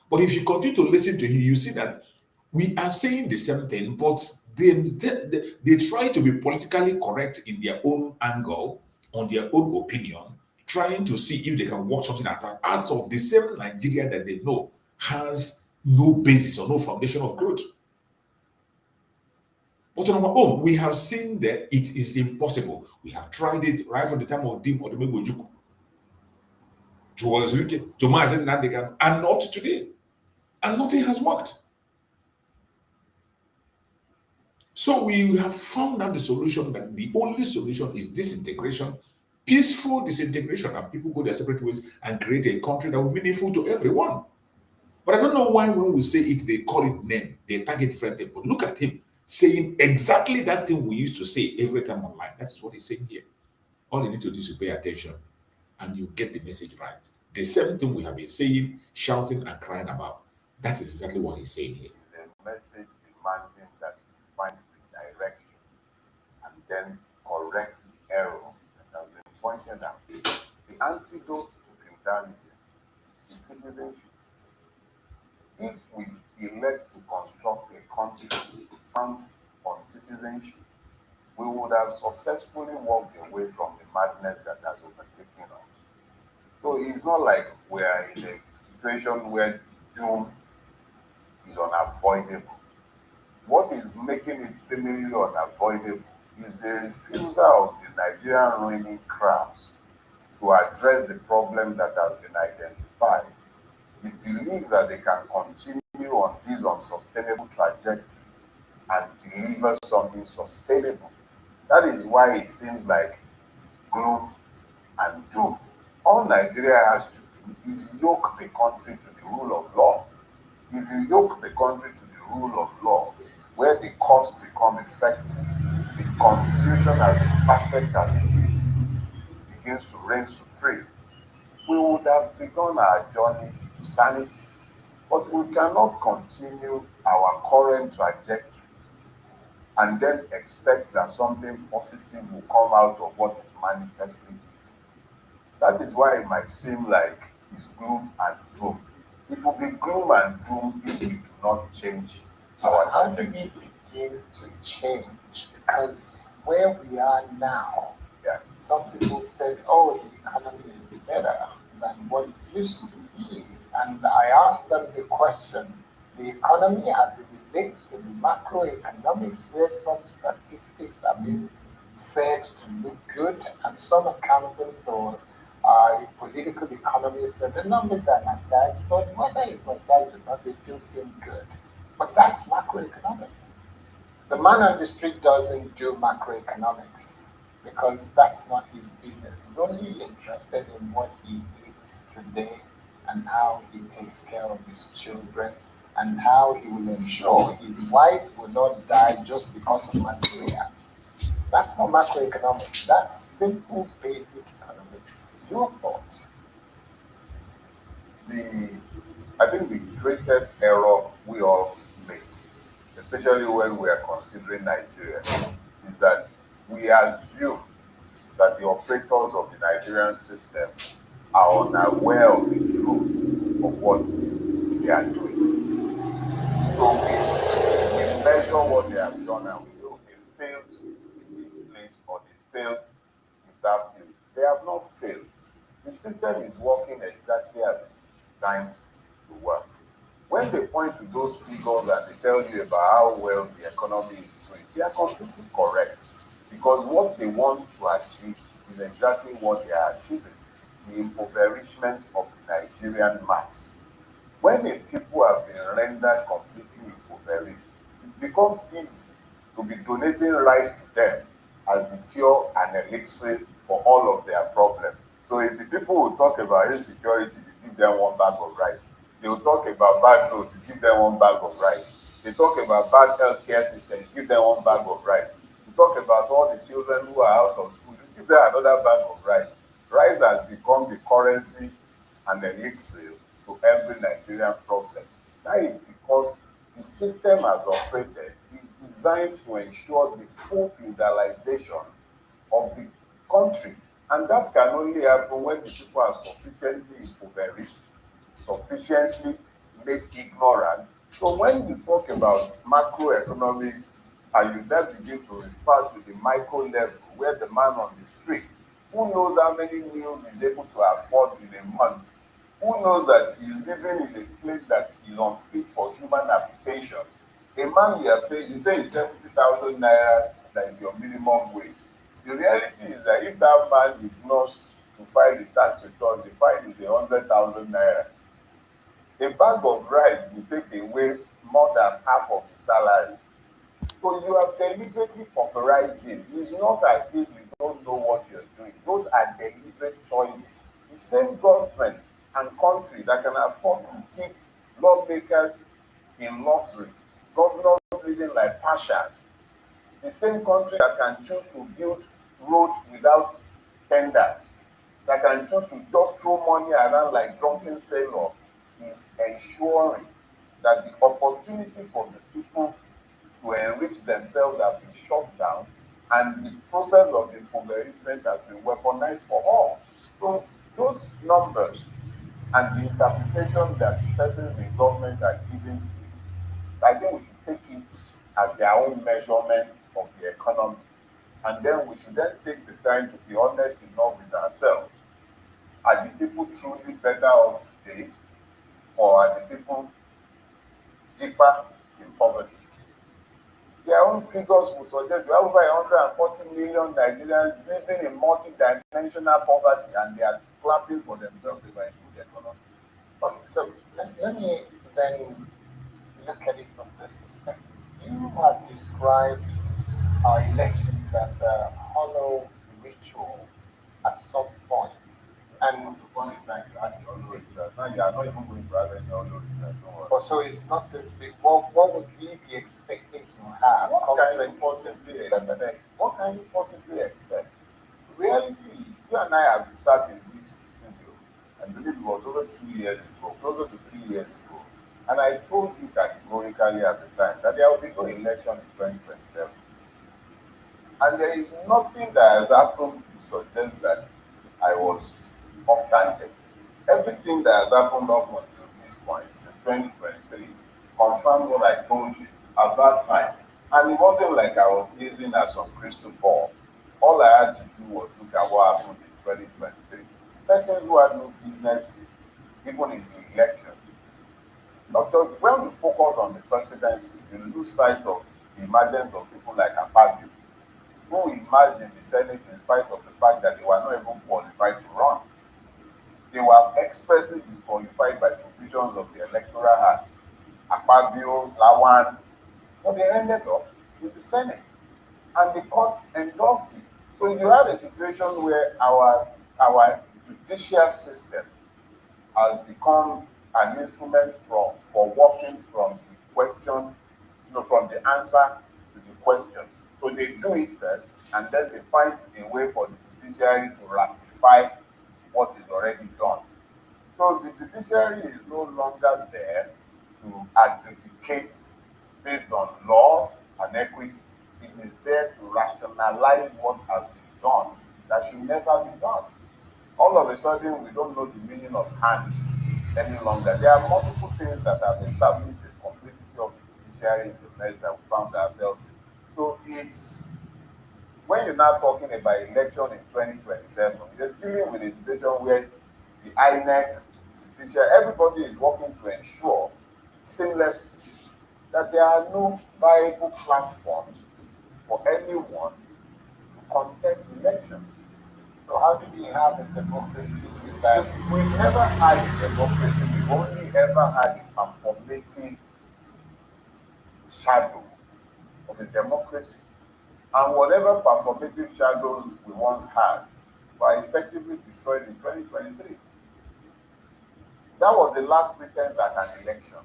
But if you continue to listen to him, you see that we are saying the same thing, but they try to be politically correct in their own angle, on their own opinion, trying to see if they can work something out of the same Nigeria that they know has no basis or no foundation of growth. But on our own, we have seen that it is impossible. We have tried it right from the time of Dim Odumegwu Ojukwu, to Ozuike, to Mazen Nandekan, and not today. And nothing has worked. So we have found out the solution that the only solution is disintegration, peaceful disintegration, and people go their separate ways and create a country that will be meaningful to everyone. But I don't know why when we say it, they call it name, they target different thing. But look at him saying exactly that thing we used to say every time online. That's what he's saying here. All you need to do is to pay attention and you get the message right. The same thing we have been saying, shouting, and crying about. That is exactly what he's saying here. Is a message demanding that we find the direction and then correct the error that has been pointed out. The antidote to feudalism is citizenship. If we elect to construct a country founded on citizenship, we would have successfully walked away from the madness that has overtaken us. So it's not like we are in a situation where doom is unavoidable. What is making it seemingly unavoidable is the refusal of the Nigerian ruling crowds to address the problem that has been identified. The belief that they can continue on this unsustainable trajectory and deliver something sustainable. That is why it seems like gloom and doom. All Nigeria has to do is yoke the country to the rule of law. If you yoke the country to the rule of law, where the courts become effective, the constitution as imperfect as it is, begins to reign supreme, we would have begun our journey to sanity. But we cannot continue our current trajectory and then expect that something positive will come out of what is manifestly evil. That is why it might seem like it's gloom and doom. It will be gloom and doom if we do not change our How do trajectory. we begin to change? Because where we are now, Yeah. some people said, oh, the economy is better than what it used to be. And I asked them the question, the economy as it relates to the macroeconomics, where some statistics have been said to look good, and some accountants or political economists said the numbers are massaged, but whether it's massaged or not, they still seem good. But that's macroeconomics. The man on the street doesn't do macroeconomics because that's not his business. He's only interested in what he eats today and how he takes care of his children and how he will ensure his wife will not die just because of malaria. That's not macroeconomics. That's simple, basic economics. Your thoughts? I think the greatest error we all make, especially when we are considering Nigeria, is that we assume that the operators of the Nigerian system are unaware of the truth of what they are doing. So we measure what they have done and we say, oh, they failed in this place or they failed in that place. They have not failed. The system is working exactly as it is designed to work. When they point to those figures and they tell you about how well the economy is doing, they are completely correct. Because what they want to achieve is exactly what they are achieving, the impoverishment of the Nigerian mass. When the people have been rendered completely impoverished, it becomes easy to be donating rice to them as the cure and elixir for all of their problems. So if the people will talk about insecurity, you give them one bag of rice. They will talk about bad road, you give them one bag of rice. They talk about bad healthcare system, you give them one bag of rice. You talk about all the children who are out of school, you give them another bag of rice. Rice has become the currency and elixir to every Nigerian problem. That is because the system as operated is designed to ensure the full feudalization of the country. And that can only happen when the people are sufficiently impoverished, sufficiently made ignorant. So when you talk about macroeconomics and you then begin to refer to the micro level where the man on the street, who knows how many meals he's able to afford in a month, who knows that he's living in a place that is unfit for human habitation. A man you are paying, you say it's 70,000 naira, that is your minimum wage. The reality is that if that man ignores to file his tax return, the fine is 100,000 naira. A bag of rice will take away more than half of the salary. So you have deliberately pauperized it. It's not as if you don't know what you're doing. Those are deliberate choices. The same government and country that can afford to keep lawmakers in luxury, governors living like pashas, the same country that can choose to build roads without tenders, that can choose to just throw money around like drunken sailor, is ensuring that the opportunity for the people to enrich themselves have been shut down and the process of impoverishment has been weaponized for all. So those numbers and the interpretation that persons in government are giving to it, I think we should take it as their own measurement of the economy. And then we should then take the time to be honest enough with ourselves. Are the people truly better off today, or are the people deeper in poverty? Their own figures will suggest we have over 140 million Nigerians living in multi-dimensional poverty, and they are clapping for themselves if I include the economy. Okay, so let me then look at it from this perspective. You have described our elections as a hollow ritual at some point. And The point is that you had the hollow rituals. Now you are not even going to have any hollow rituals. Don't worry. also, it's not going to be, what would we be expecting to have What come can you possibly 2027? expect? What can you possibly expect? Reality is, you and I have sat in this studio, I believe it was over 2 years ago, closer to 3 years ago, and I told you categorically at the time that there will be no election in 2027. And there is nothing that has happened to suggest that I was off tangent. Everything that has happened up until this point, since 2023, confirmed what I told you at that time. And it wasn't like I was gazing at some crystal ball. All I had to do was look at what happened in 2023. Persons who had no business, even in the election. Not just when we focus on the presidency, you lose sight of the emergence of people like Akpabio, who emerged in the Senate in spite of the fact that they were not even qualified to run. They were expressly disqualified by provisions of the Electoral Act. Akpabio, Lawan, but they ended up in the Senate, and the court endorsed it. So you had a situation where our judicial system has become an instrument for working from the question, from the answer to the question. So they do it first, and then they find a way for the judiciary to ratify what is already done. So the judiciary is no longer there to adjudicate based on law and equity. It is there to rationalize what has been done that should never be done. All of a sudden, we don't know the meaning of hand any longer. There are multiple things that have established the complicity of the judiciary in the mess that we found ourselves in. So it's when you're now talking about election in 2027, you're dealing with a situation where the INEC, the judiciary, everybody is working to ensure seamlessly that there are no viable platforms for anyone to contest elections. So how do we have a democracy with that? We've never had a democracy, we've only ever had a performative shadow of a democracy. And whatever performative shadows we once had were effectively destroyed in 2023. That was the last pretense at an election.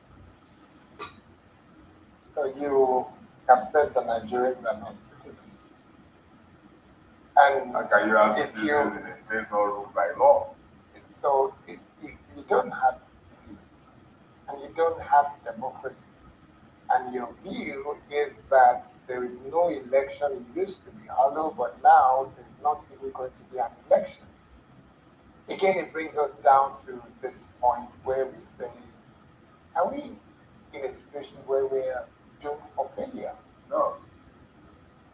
So you have said the Nigerians are not citizens. And How can you have if citizens in a place not ruled by law? so if you don't have citizens and you don't have democracy, and your view is that there is no election, it used to be hollow, but now there's not even going to be an election. Again, it brings us down to this point where we say, are we in a situation where we're doomed for failure? No.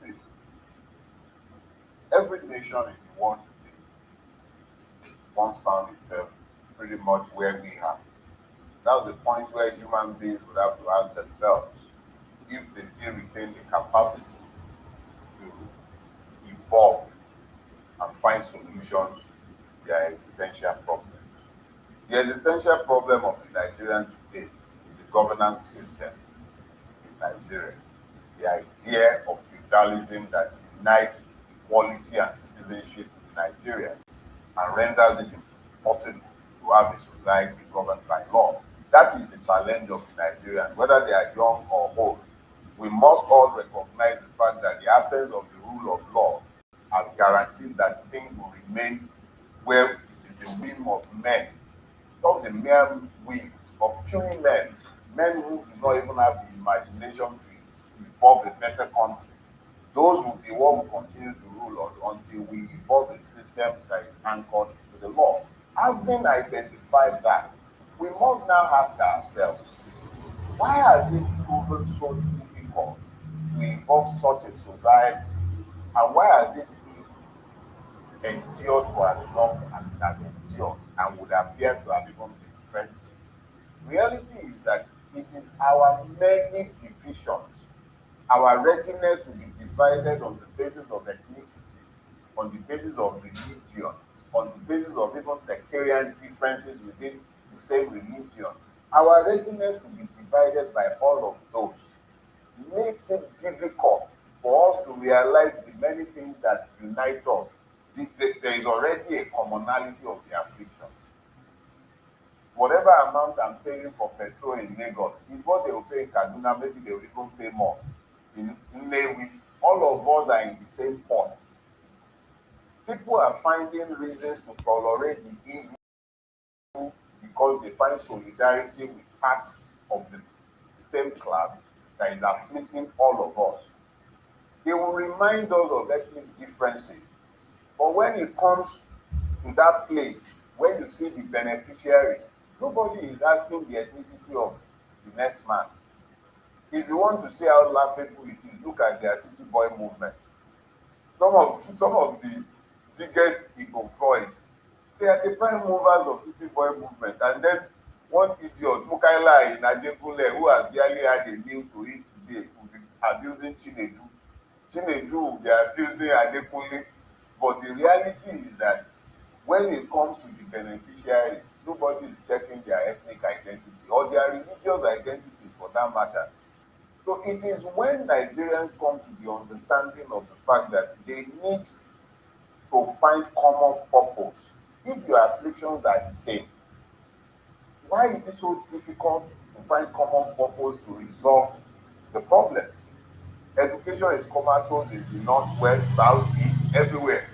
See, every nation in the world today once found itself pretty much where we are. That's the point where human beings would have to ask themselves if they still retain the capacity to evolve and find solutions to their existential problems. The existential problem of the Nigerian today is the governance system in Nigeria. the idea of feudalism that denies equality and citizenship to the Nigerian and renders it impossible to have a society governed by law. That is the challenge of the Nigerians, whether they are young or old. We must all recognize the fact that the absence of the rule of law has guaranteed that things will remain where it is the whim of men, not the mere whims of puny men who do not even have the imagination to evolve a better country. Those will be what will continue to rule us until we evolve a system that is anchored to the law. Having identified that, we must now ask ourselves, why has it proven so difficult to evolve such a society, and why has this endured for as long as it has endured and would appear to have even been strengthened? Reality is that it is our many divisions, our readiness to be divided on the basis of ethnicity, on the basis of religion, on the basis of even sectarian differences within the same religion, our readiness to be divided by all of those makes it difficult for us to realize the many things that unite us. There is already a commonality of the afflictions. Whatever amount I'm paying for petrol in Lagos is what they will pay in Kaduna. Maybe they will even pay more. In Lewi, all of us are in the same point. People are finding reasons to tolerate the evil because they find solidarity with parts of the same class that is afflicting all of us. They will remind us of ethnic differences. But when it comes to that place where you see the beneficiaries, nobody is asking the ethnicity of the next man. If you want to see how laughable it is, look at their city boy movement. Some of the biggest Igbo boys, they are the prime movers of city boy movement. And then one idiot, Mukaila in Adekunle, who has barely had a meal to eat today, will be abusing Chinedu. Chinedu will be abusing Adekunle. But the reality is that when it comes to the beneficiary, nobody is checking their ethnic identity or their religious identities for that matter. So it is when Nigerians come to the understanding of the fact that they need to find common purpose. If your afflictions are the same, why is it so difficult to find common purpose to resolve the problems? Education is comatose in the northwest, southeast, everywhere.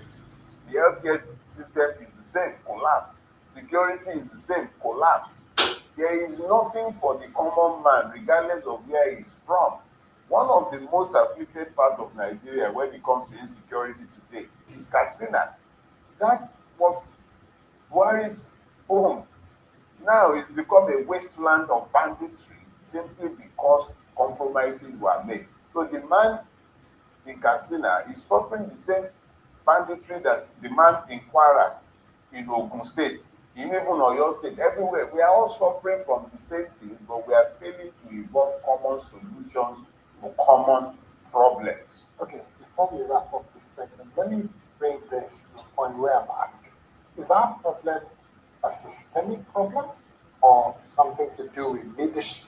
The healthcare system is the same, collapse. Security is the same, collapse. There is nothing for the common man, regardless of where he is from. One of the most afflicted parts of Nigeria when it comes to insecurity today is Katsina. That was Buhari's home. Now it's become a wasteland of banditry simply because compromises were made. So the man in Katsina is suffering the same banditry that the man in Kwara, in Ogun State, in even Oyo State, everywhere. We are all suffering from the same things, but we are failing to evolve common solutions to common problems. Okay, before we wrap up this segment, let me bring this to a point where I'm asking, is our problem a systemic problem or something to do with leadership?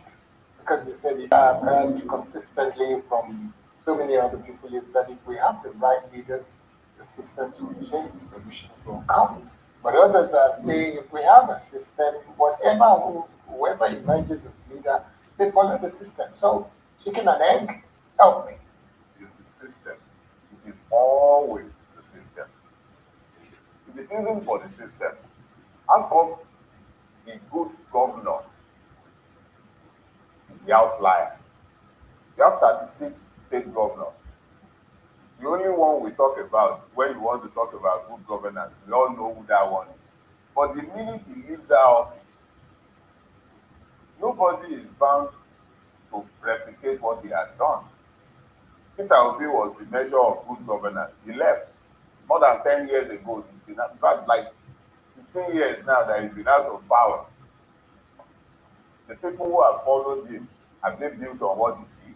Because you said it I've heard consistently from so many other people is that if we have the right leaders, the systems will change, solutions will come. But others are saying if we have a system, whoever emerges as leader, they follow the system. So chicken and egg, help me. It is the system. It is always the system. If it isn't for the system, how come the good governor is the outlier? You have 36 state governors. The only one we talk about when you want to talk about good governance, we all know who that one is. But the minute he leaves that office, nobody is bound to replicate what he had done. Peter Obi was the measure of good governance. He left more than 10 years ago. He's been, in fact, like 16 years now that he's been out of power. The people who have followed him have been built on what he did.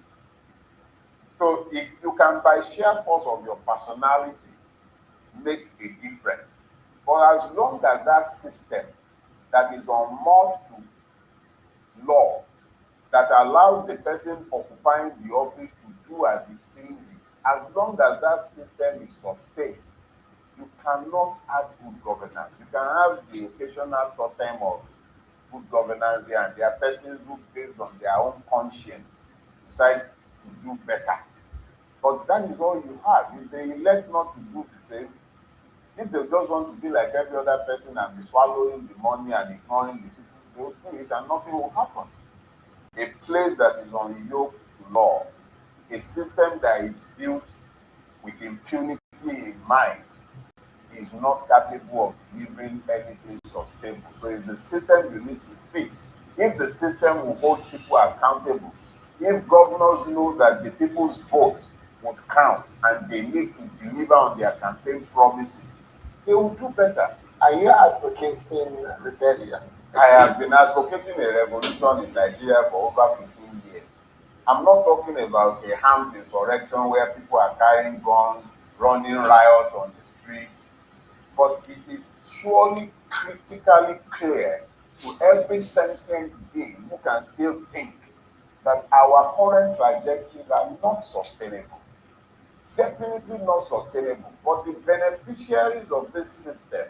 So if you can, by sheer force of your personality, make a difference. But as long as that system that is unmoored to law, that allows the person occupying the office to do as it pleases. As long as that system is sustained, you cannot have good governance. You can have the occasional totem of good governance here, and there are persons who, based on their own conscience, decide to do better. But that is all you have. If they elect not to do the same, if they just want to be like every other person and be swallowing the money and ignoring the people, they will do it and nothing will happen. A place that is unyoked to law, a system that is built with impunity in mind, is not capable of delivering anything sustainable. So it's the system you need to fix. If the system will hold people accountable, if governors know that the people's vote would count and they need to deliver on their campaign promises, they will do better. Are you advocating rebellion? I have been advocating a revolution in Nigeria for over 15 years. I'm not talking about a armed insurrection where people are carrying guns, running riots on the street, but it is surely critically clear to every sentient being who can still think that our current trajectories are not sustainable. Definitely not sustainable. But the beneficiaries of this system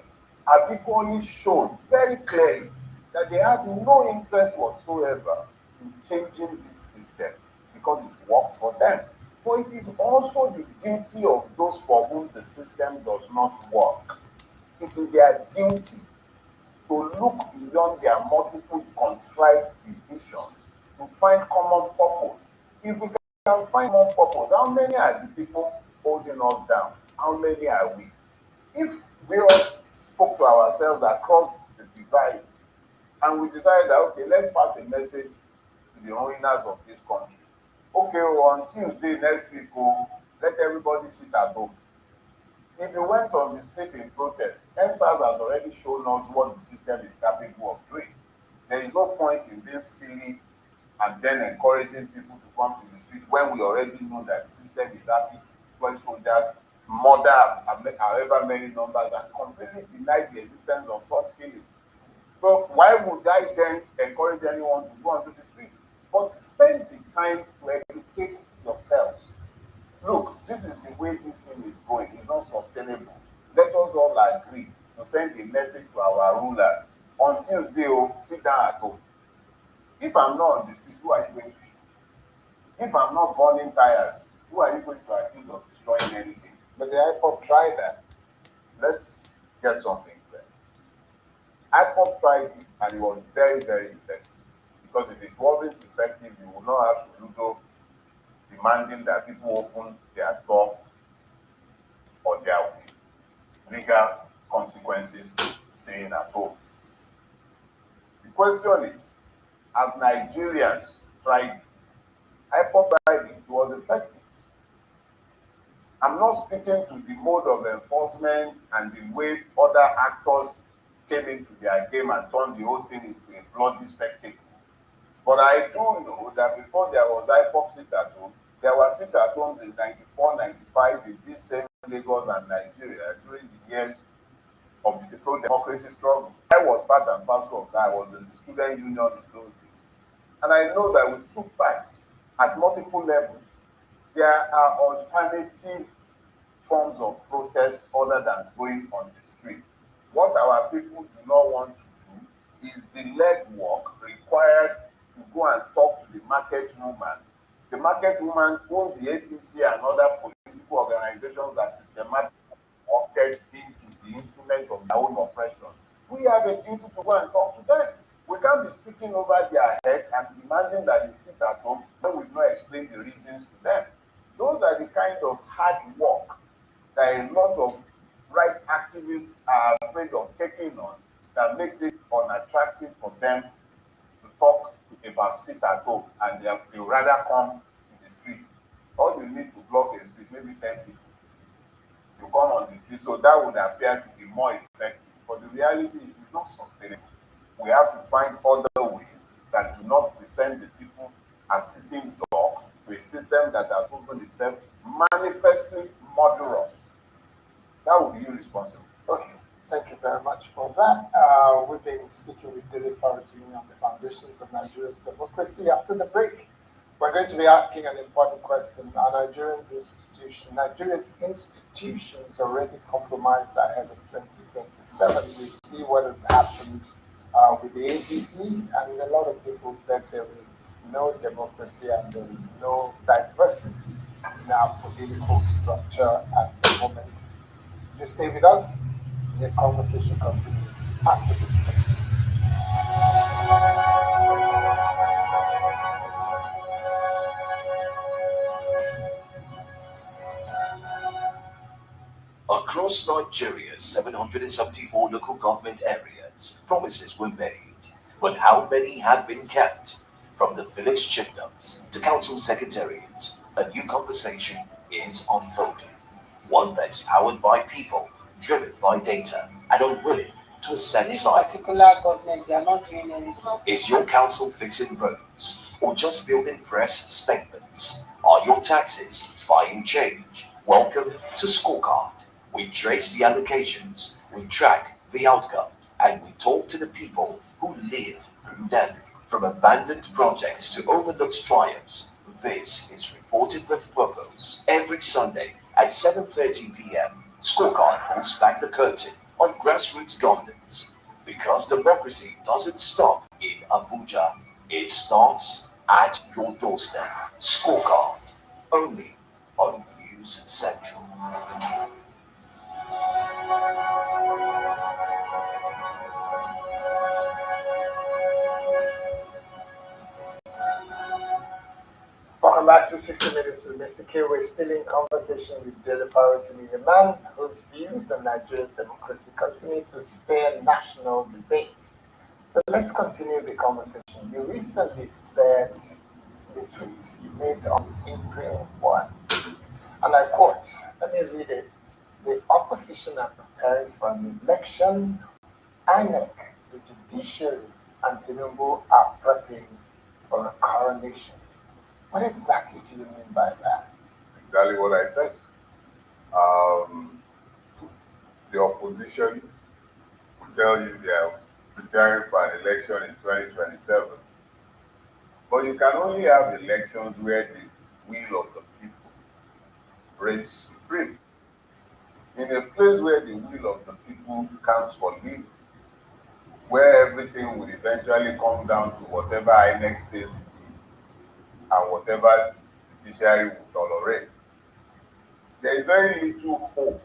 have equally shown very clearly that they have no interest whatsoever in changing this system because it works for them. But it is also the duty of those for whom the system does not work. It is their duty to look beyond their multiple contrived divisions to find common purpose. If we can find common purpose, how many are the people holding us down? How many are we? If we all spoke to ourselves across the divides and we decided that, okay, let's pass a message to the owners of this country. Okay, on Tuesday next week, let everybody sit at home. If you went on the street in protest, NSAS has already shown us what the system is capable of doing. There is no point in being silly and then encouraging people to come to the street when we already know that the system is happy to deploy soldiers, murder however many numbers, and completely deny the existence of such killings. So why would I then encourage anyone to go onto the street? But spend the time to educate yourselves. Look, this is the way this thing is going. It's not sustainable. Let us all agree to send a message to our rulers. On Tuesday, sit down at home. If I'm not on the street, who are you going to? If I'm not burning tires, who are you going to accuse of destroying anything? But the IPOP tried that. Let's get something clear. IPOP tried it and it was very, very effective. Because if it wasn't effective, you will not have Soludo demanding that people open their store, or there will be legal consequences staying at home. The question is, have Nigerians tried it? IPOP tried it, it was effective. I'm not speaking to the mode of enforcement and the way other actors came into their game and turned the whole thing into a bloody spectacle. But I do know that before there was IPOP sit at home, there were sit at homes in 94, 95 in this same Lagos and Nigeria during the years of the pro-democracy struggle. I was part and parcel of that. I was in the student union in those days. And I know that we took part at multiple levels. There are alternative forms of protest other than going on the street. What our people do not want to do is the legwork required to go and talk to the market woman. The market woman whom the APC and other political organizations that systematically worked into the instrument of their own oppression. We have a duty to go and talk to them. We can't be speaking over their heads and demanding that they sit at home when we not explain the reasons to them. Those are the kind of hard work that a lot of rights activists are afraid of taking on, that makes it unattractive for them to talk about sit at home, and they rather come to the street. All you need to block a street, maybe 10 people. You come on the street, so that would appear to be more effective. But the reality is it's not sustainable. We have to find other ways that do not present the people as sitting dogs to a system that has proven itself manifestly murderous. That would be irresponsible. Okay, thank you very much for that. We've been speaking with David Faratini on the foundations of Nigeria's democracy. After the break, We're going to be asking an important question. Are Nigeria's institutions already compromised ahead of 2027? We see what has happened with the APC, and a lot of people said there is no democracy and there is no diversity in our political structure at the moment. Just stay with us. The conversation continues after this break. Across Nigeria's 774 local government areas, promises were made, but how many have been kept? From the village chiefdoms to council secretariats, a new conversation is unfolding. One that's powered by people, driven by data, and unwilling to accept This silence. particular government, they are not doing anything. Is your council fixing roads or just building press statements? Are your taxes buying change? Welcome to Scorecard. We trace the allocations, we track the outcome, and we talk to the people who live through them. From abandoned projects to overlooked triumphs, this is Reported with Purpose. Every Sunday at 7:30 p.m., Scorecard pulls back the curtain on grassroots governance. Because democracy doesn't stop in Abuja, it starts at your doorstep. Scorecard, only on News Central. Welcome back to 60 Minutes with Mr. K. We're still in conversation with Daily Power to me, the man whose views on Nigeria's democracy continue to stir national debates. So let's continue the conversation. You recently said the tweet you made on April 1, and I quote, let me read it. The opposition are preparing for an election. INEC, the judiciary, and Tinubu are prepping for a coronation. What exactly do you mean by that? Exactly what I said. The opposition will tell you they are preparing for an election in 2027. But you can only have elections where the will of the people reigns supreme. In a place where the will of the people counts for little, where everything will eventually come down to whatever INEC says it is and whatever the judiciary will tolerate, there is very little hope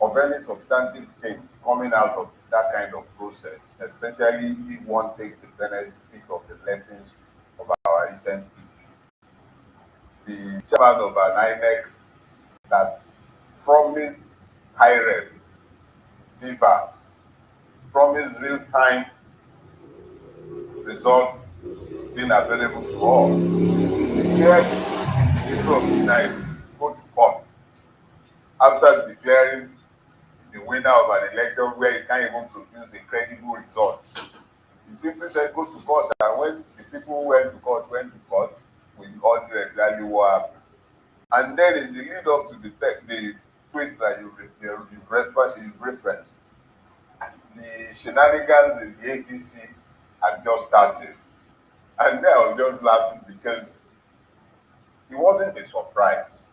of any substantive change coming out of that kind of process, especially if one takes the benefit of the lessons of our recent history. The chairman of an INEC that promised high rev, BVAS, promised real-time results being available to all. Declared in the middle of the night, go to court after declaring the winner of an election where he can't even produce a credible result. He simply said, go to court, and when the people who went to court, we all knew exactly what happened. And then in the lead up to the tweet that you referenced, the shenanigans in the ADC had just started. And then I was just laughing because it wasn't a surprise.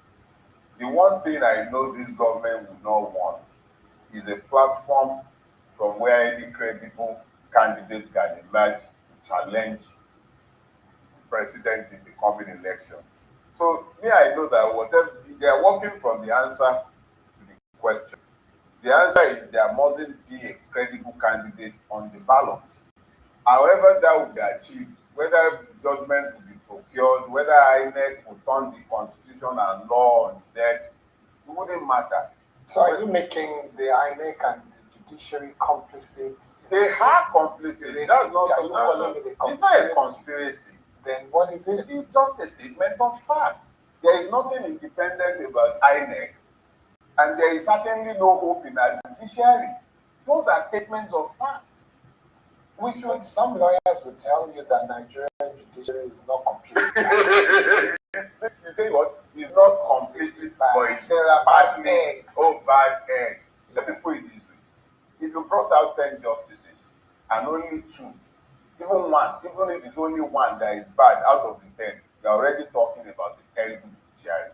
The one thing I know this government would not want is a platform from where any credible candidate can emerge to challenge the president in the coming election. So me, I know that whatever they are working from the answer to the question. The answer is there mustn't be a credible candidate on the ballot. However that will be achieved, whether judgment will be procured, whether INEC will turn the constitution and law on its head, it wouldn't matter. So are you making the INEC and the judiciary complicit? They are complicit. That's not it's not a conspiracy. Then what is it? It's just a statement of fact. There is nothing independent about INEC, and there is certainly no hope in our judiciary. Those are statements of fact. Some lawyers will tell you that Nigerian judiciary is not completely. You say what? It's not completely, but it's there are bad eggs. Oh, bad eggs. Let me put it this way. If you brought out 10 justices and only 2, even if it's only one that is bad out of the 10, you're already talking about the terrible judiciary.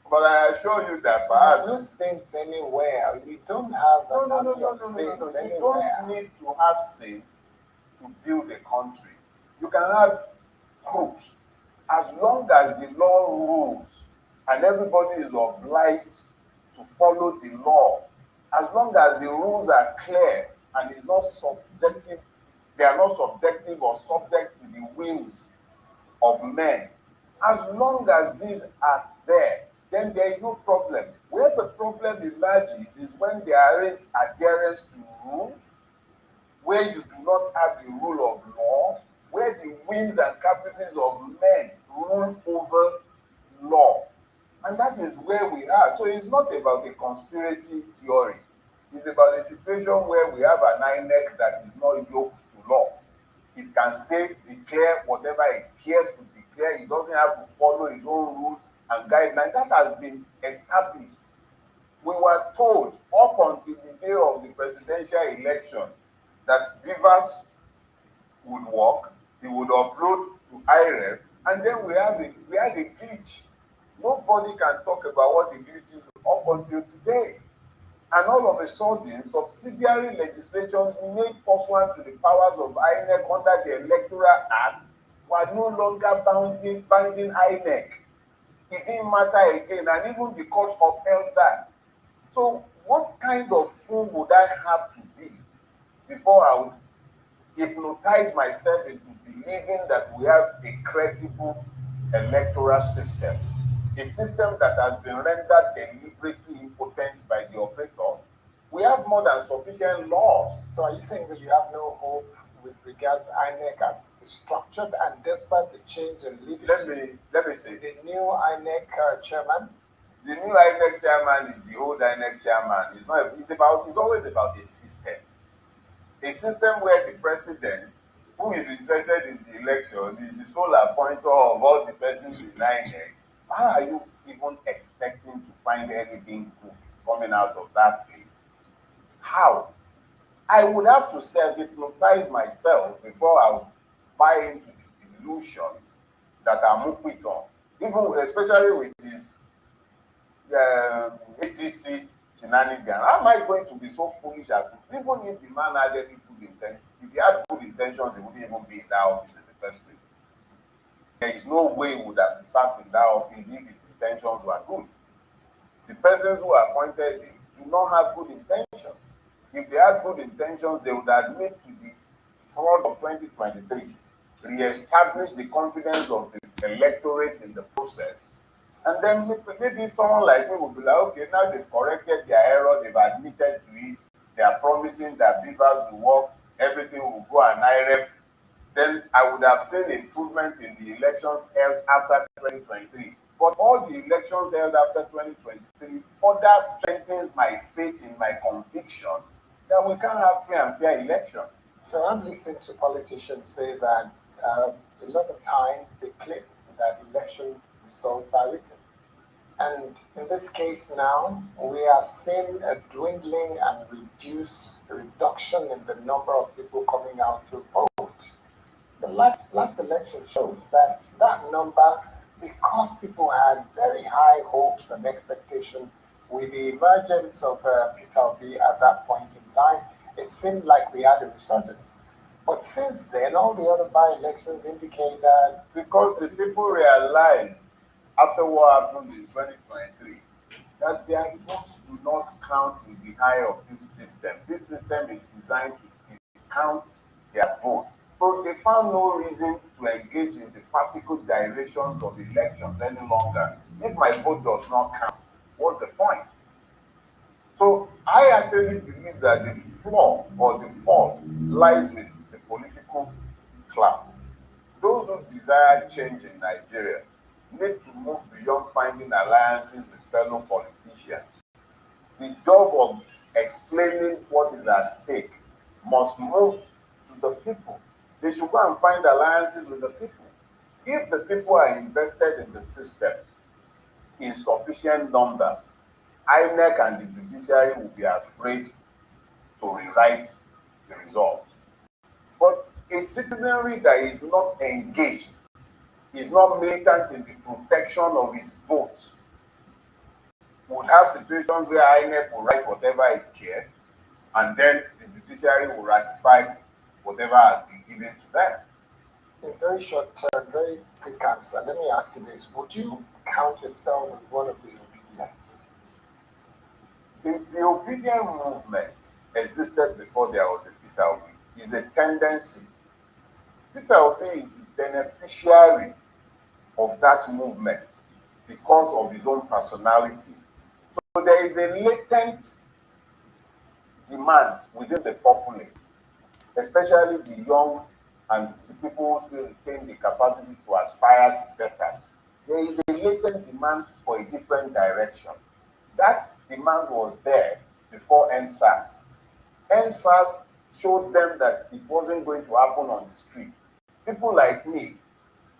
But I assure you that perhaps no saints anywhere. We don't have no. saints You don't need to have saints to build a country. You can have crooks as long as the law rules and everybody is obliged to follow the law. As long as the rules are clear and it's not subjective, they are not subjective or subject to the whims of men. As long as these are there, then there is no problem. Where the problem emerges is when there aren't adherence to rules, where you do not have the rule of law, where the whims and caprices of men rule over law. And that is where we are. So it's not about a conspiracy theory. It's about a situation where we have an INEC that is not yoked to law. It can say, declare whatever it cares to declare. It doesn't have to follow its own rules and guidelines. That has been established. We were told up until the day of the presidential election that Beavers would work, they would upload to IREF, and then we had a glitch. Nobody can talk about what the glitch is up until today. And all of a sudden, subsidiary legislations made pursuant to the powers of INEC under the Electoral Act were no longer binding INEC. It didn't matter again, and even the courts upheld that. So what kind of fool would I have to be before I would hypnotize myself into believing that we have a credible electoral system, a system that has been rendered deliberately impotent by the operator? We have more than sufficient laws. So are you saying that you have no hope with regards to INEC as it is structured, and despite the change in leadership? Let me say, the new INEC chairman? The new INEC chairman is the old INEC chairman. It's always about a system. A system where the president, who is interested in the election, is the sole appointer of all the persons in INEC. How are you even expecting to find anything good coming out of that place? How? I would have to self-hypnotize myself before I would buy into the delusion that I'm with on, even especially with his ADC shenanigans. How am I going to be so foolish as to, even if the man had any good intentions, if he had good intentions, he wouldn't even be in that office in the first place. There is no way he would have sat in that office if his intentions were good. The persons who appointed him do not have good intentions. If they had good intentions, they would admit to the fraud of 2023, re-establish the confidence of the electorate in the process. And then maybe someone like me would be like, okay, now they've corrected their error, they've admitted to it, they are promising that Beavers will work, everything will go an IREF. Then I would have seen improvement in the elections held after 2023. But all the elections held after 2023 further strengthens my faith in my conviction that we can't have free and fair elections. So I'm listening to politicians say that a lot of times they claim that election results are written. And in this case now, we have seen a dwindling and reduction in the number of people coming out to vote. The last election shows that number, because people had very high hopes and expectations with the emergence of Peter Obi at that point in time, it seemed like we had a resurgence. But since then, all the other by-elections indicate that... Because the people realized after what happened in 2023 that their votes do not count in the eye of this system. This system is designed to discount their vote. So they found no reason to engage in the farcical gyrations of elections any longer. If my vote does not count, what's the point? So I actually believe that the flaw or the fault lies with the political class. Those who desire change in Nigeria need to move beyond finding alliances with fellow politicians. The job of explaining what is at stake must move to the people. They should go and find alliances with the people. If the people are invested in the system in sufficient numbers, INEC and the judiciary will be afraid to rewrite the result. But a citizenry that is not engaged is not militant in the protection of its votes. We would have situations where INEC will write whatever it cares, and then the judiciary will ratify whatever has been given to them. In very short term, very quick answer, let me ask you this. Would you count yourself as one of the obedience? The obedient movement existed before there was a Peter Obi. It's a tendency. Peter Obi is the beneficiary of that movement because of his own personality. So there is a latent demand within the populace, especially the young and the people who still retain the capacity to aspire to better. There is a latent demand for a different direction. That demand was there before NSAS. NSAS showed them that it wasn't going to happen on the street. People like me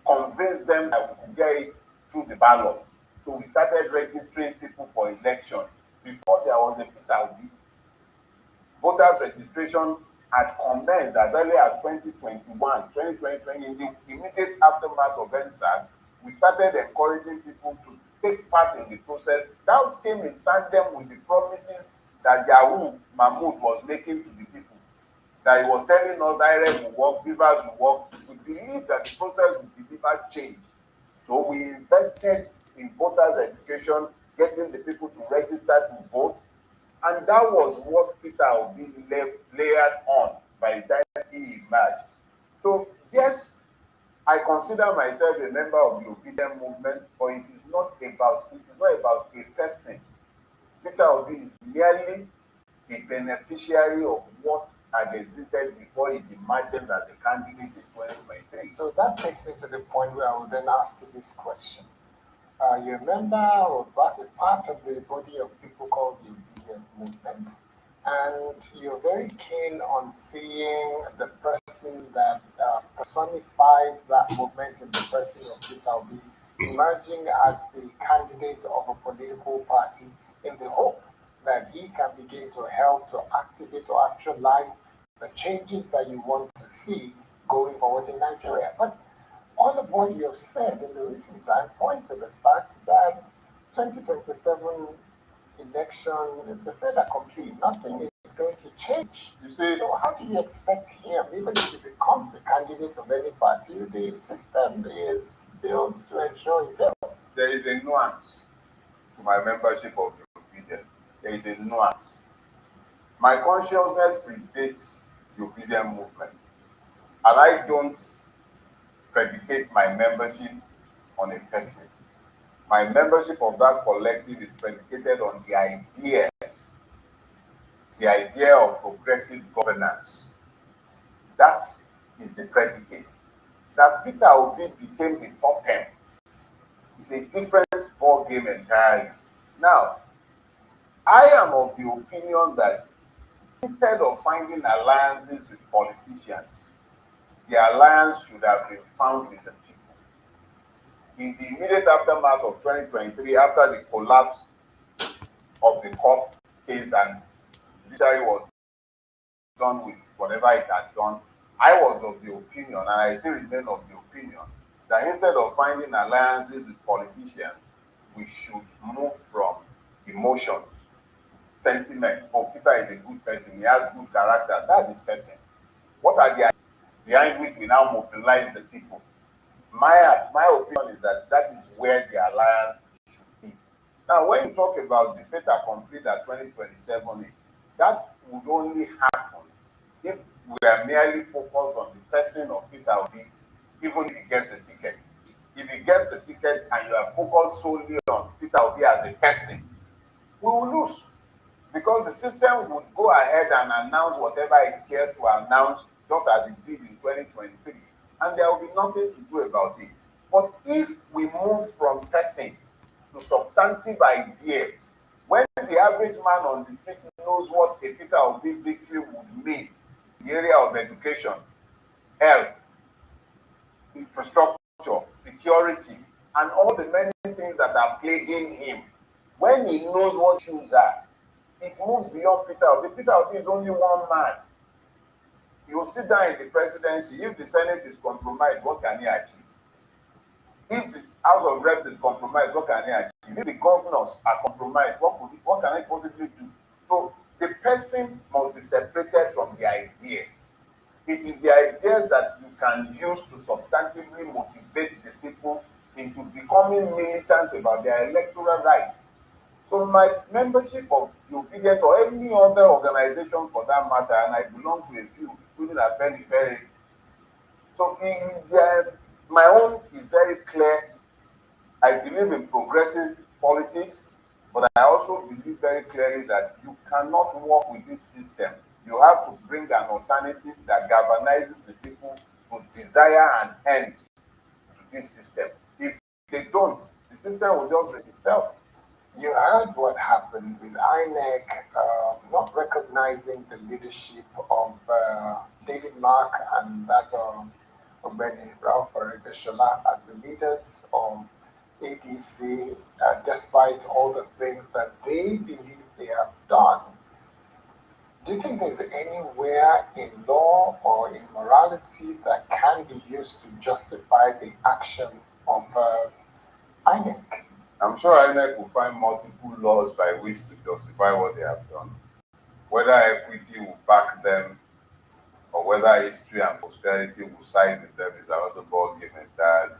convinced them that we could get it through the ballot. So we started registering people for election. Before there was a Peter Obi, voters registration had commenced as early as 2021, 2020. In the immediate aftermath of NSAS, we started encouraging people to take part in the process. That came in tandem with the promises that Yahoo Mahmoud was making to the people. That he was telling us IREF will work, Beavers will work. We believe that the process will deliver change. So we invested in voters' education, getting the people to register to vote. And that was what Peter Obi layered on by the time he emerged. So yes, I consider myself a member of the obedient movement, but it is not about a person. Peter Obi is merely a beneficiary of what had existed before his emergence as a candidate in 2023. So that takes me to the point where I will then ask you this question. You're a member or part of the body of people called the obedient movement, and you're very keen on seeing the person that personifies that movement in the person of Peter Obi emerging as the candidate of a political party in the hope that he can begin to help to activate or actualize the changes that you want to see going forward in Nigeria. But all of what you have said in the recent time point to the fact that 2027 election is a fait accompli. Nothing is going to change. You see, so how do you expect him, even if he becomes the candidate of any party, the system is built to ensure he fails? There is a nuance to my membership of the obedient. There is a nuance. My consciousness predates the obedient movement, and I don't predicate my membership on a person. My membership of that collective is predicated on the idea of progressive governance. That is the predicate. That Peter Obi became the top 10 is a different ball game entirely. Now, I am of the opinion that instead of finding alliances with politicians, the alliance should have been found with the people. In the immediate aftermath of 2023, after the collapse of the court case and the judiciary was done with whatever it had done, I was of the opinion, and I still remain of the opinion, that instead of finding alliances with politicians, we should move from emotion, sentiment. Oh, Peter is a good person, he has good character, that's his person. What are the behind which we now mobilize the people? My opinion is that that is where the alliance should be. Now, when you talk about the fait accompli that 2027 is, that would only happen if we are merely focused on the person of Peter Obi, even if he gets a ticket. If he gets a ticket and you are focused solely on Peter Obi as a person, we will lose. Because the system would go ahead and announce whatever it cares to announce, just as it did in 2023, and there will be nothing to do about it. But if we move from person to substantive ideas, when the average man on the street knows what a Peter Obi victory would mean in the area of education, health, infrastructure, security, and all the many things that are plaguing him, when he knows what issues are, it moves beyond Peter Obi. Peter Obi is only one man. You sit down in the presidency. If the Senate is compromised, what can he achieve? If the House of Reps is compromised, what can they achieve? If the governors are compromised, what can they possibly do? So the person must be separated from the ideas. It is the ideas that you can use to substantively motivate the people into becoming militant about their electoral rights. So my membership of the Obedient or any other organization for that matter, and I belong to a few, including a very, so my own is very clear. I believe in progressive politics, but I also believe very clearly that you cannot work with this system. You have to bring an alternative that galvanizes the people to desire an end to this system. If they don't, the system will just rid itself. You heard what happened with INEC not recognizing the leadership of David Mark and that of Benny Ralph Aregbesola as the leaders of ADC, despite all the things that they believe they have done. Do you think there's anywhere in law or in morality that can be used to justify the action of INEC? I'm sure INEC will find multiple laws by which to justify what they have done. Whether equity will back them or whether history and posterity will side with them is another ball game entirely.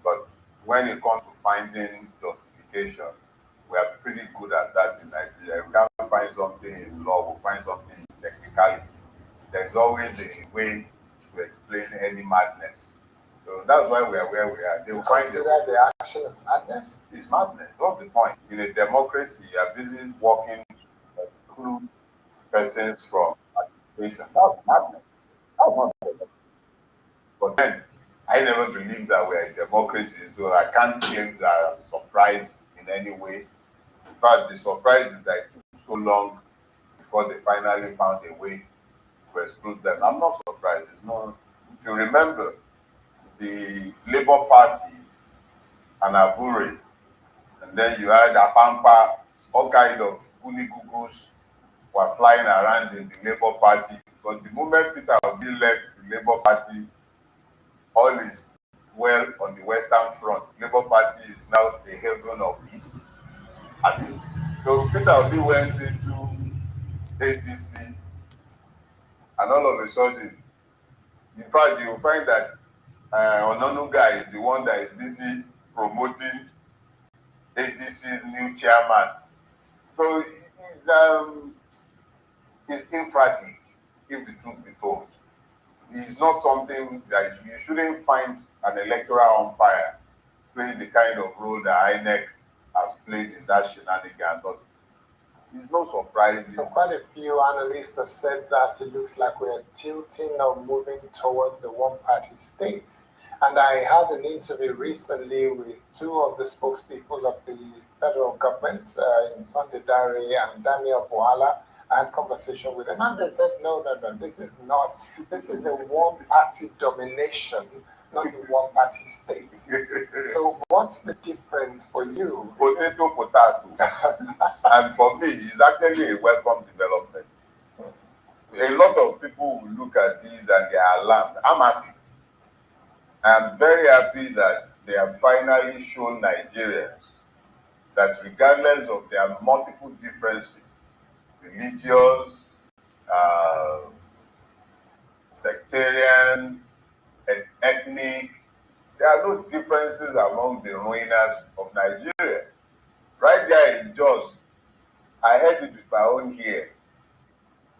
But when it comes to finding justification, we are pretty good at that in Nigeria. We can't find something in law, we'll find something in technicality. There's always a way to explain any madness. So that's why we are where we are. They will find the action as madness? It's madness. What's the point? In a democracy, you are busy working to exclude persons from participation. That's madness. That's not democracy. But then, I never believed that we're a democracy, so I can't claim that I'm surprised in any way. In fact, the surprise is that it took so long before they finally found a way to exclude them. I'm not surprised. It's not. If you remember, the Labour Party and Abure, and then you had Apampa, all kind of goody-goo-goos were flying around in the Labour Party. But the moment Peter Obi left the Labour Party, all is well on the Western Front. Labour Party is now the haven of peace. So Peter Obi went into ADC, and all of a sudden, in fact, you'll find that Ononuga is the one that is busy promoting ADC's new chairman. So it's infradig, if the truth be told. It's not something that you shouldn't find an electoral umpire playing the kind of role that INEC has played in that shenanigan. But it's no surprise. So quite a few analysts have said that it looks like we're tilting or moving towards a one-party state. And I had an interview recently with two of the spokespeople of the federal government, in Sunday Diary and Daniel Boala. I had a conversation with them, and they said, no, this is a one-party domination, not a one-party state. So what's the difference for you? Potato. And for me, it's actually a welcome development. A lot of people will look at this and they are alarmed. I'm happy. I'm very happy that they have finally shown Nigerians that regardless of their multiple differences, religious, sectarian, ethnic, there are no differences among the ruiners of Nigeria. Right there in Jos, I heard it with my own ear.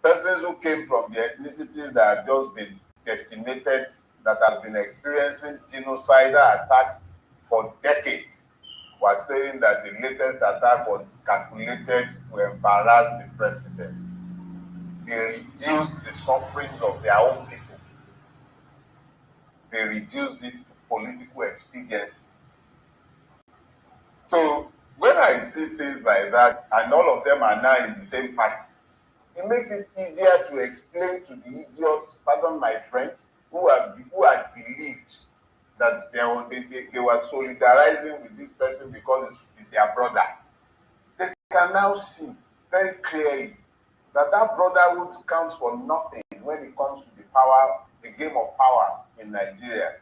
Persons who came from the ethnicities that have just been decimated, that has been experiencing genocidal attacks for decades, were saying that the latest attack was calculated to embarrass the president. They reduced the sufferings of their own people. They reduced it to political expediency. So when I see things like that, and all of them are now in the same party, it makes it easier to explain to the idiots, pardon my French, who had believed that they were solidarizing with this person because it's their brother. They can now see very clearly that brotherhood counts for nothing when it comes to the game of power in Nigeria.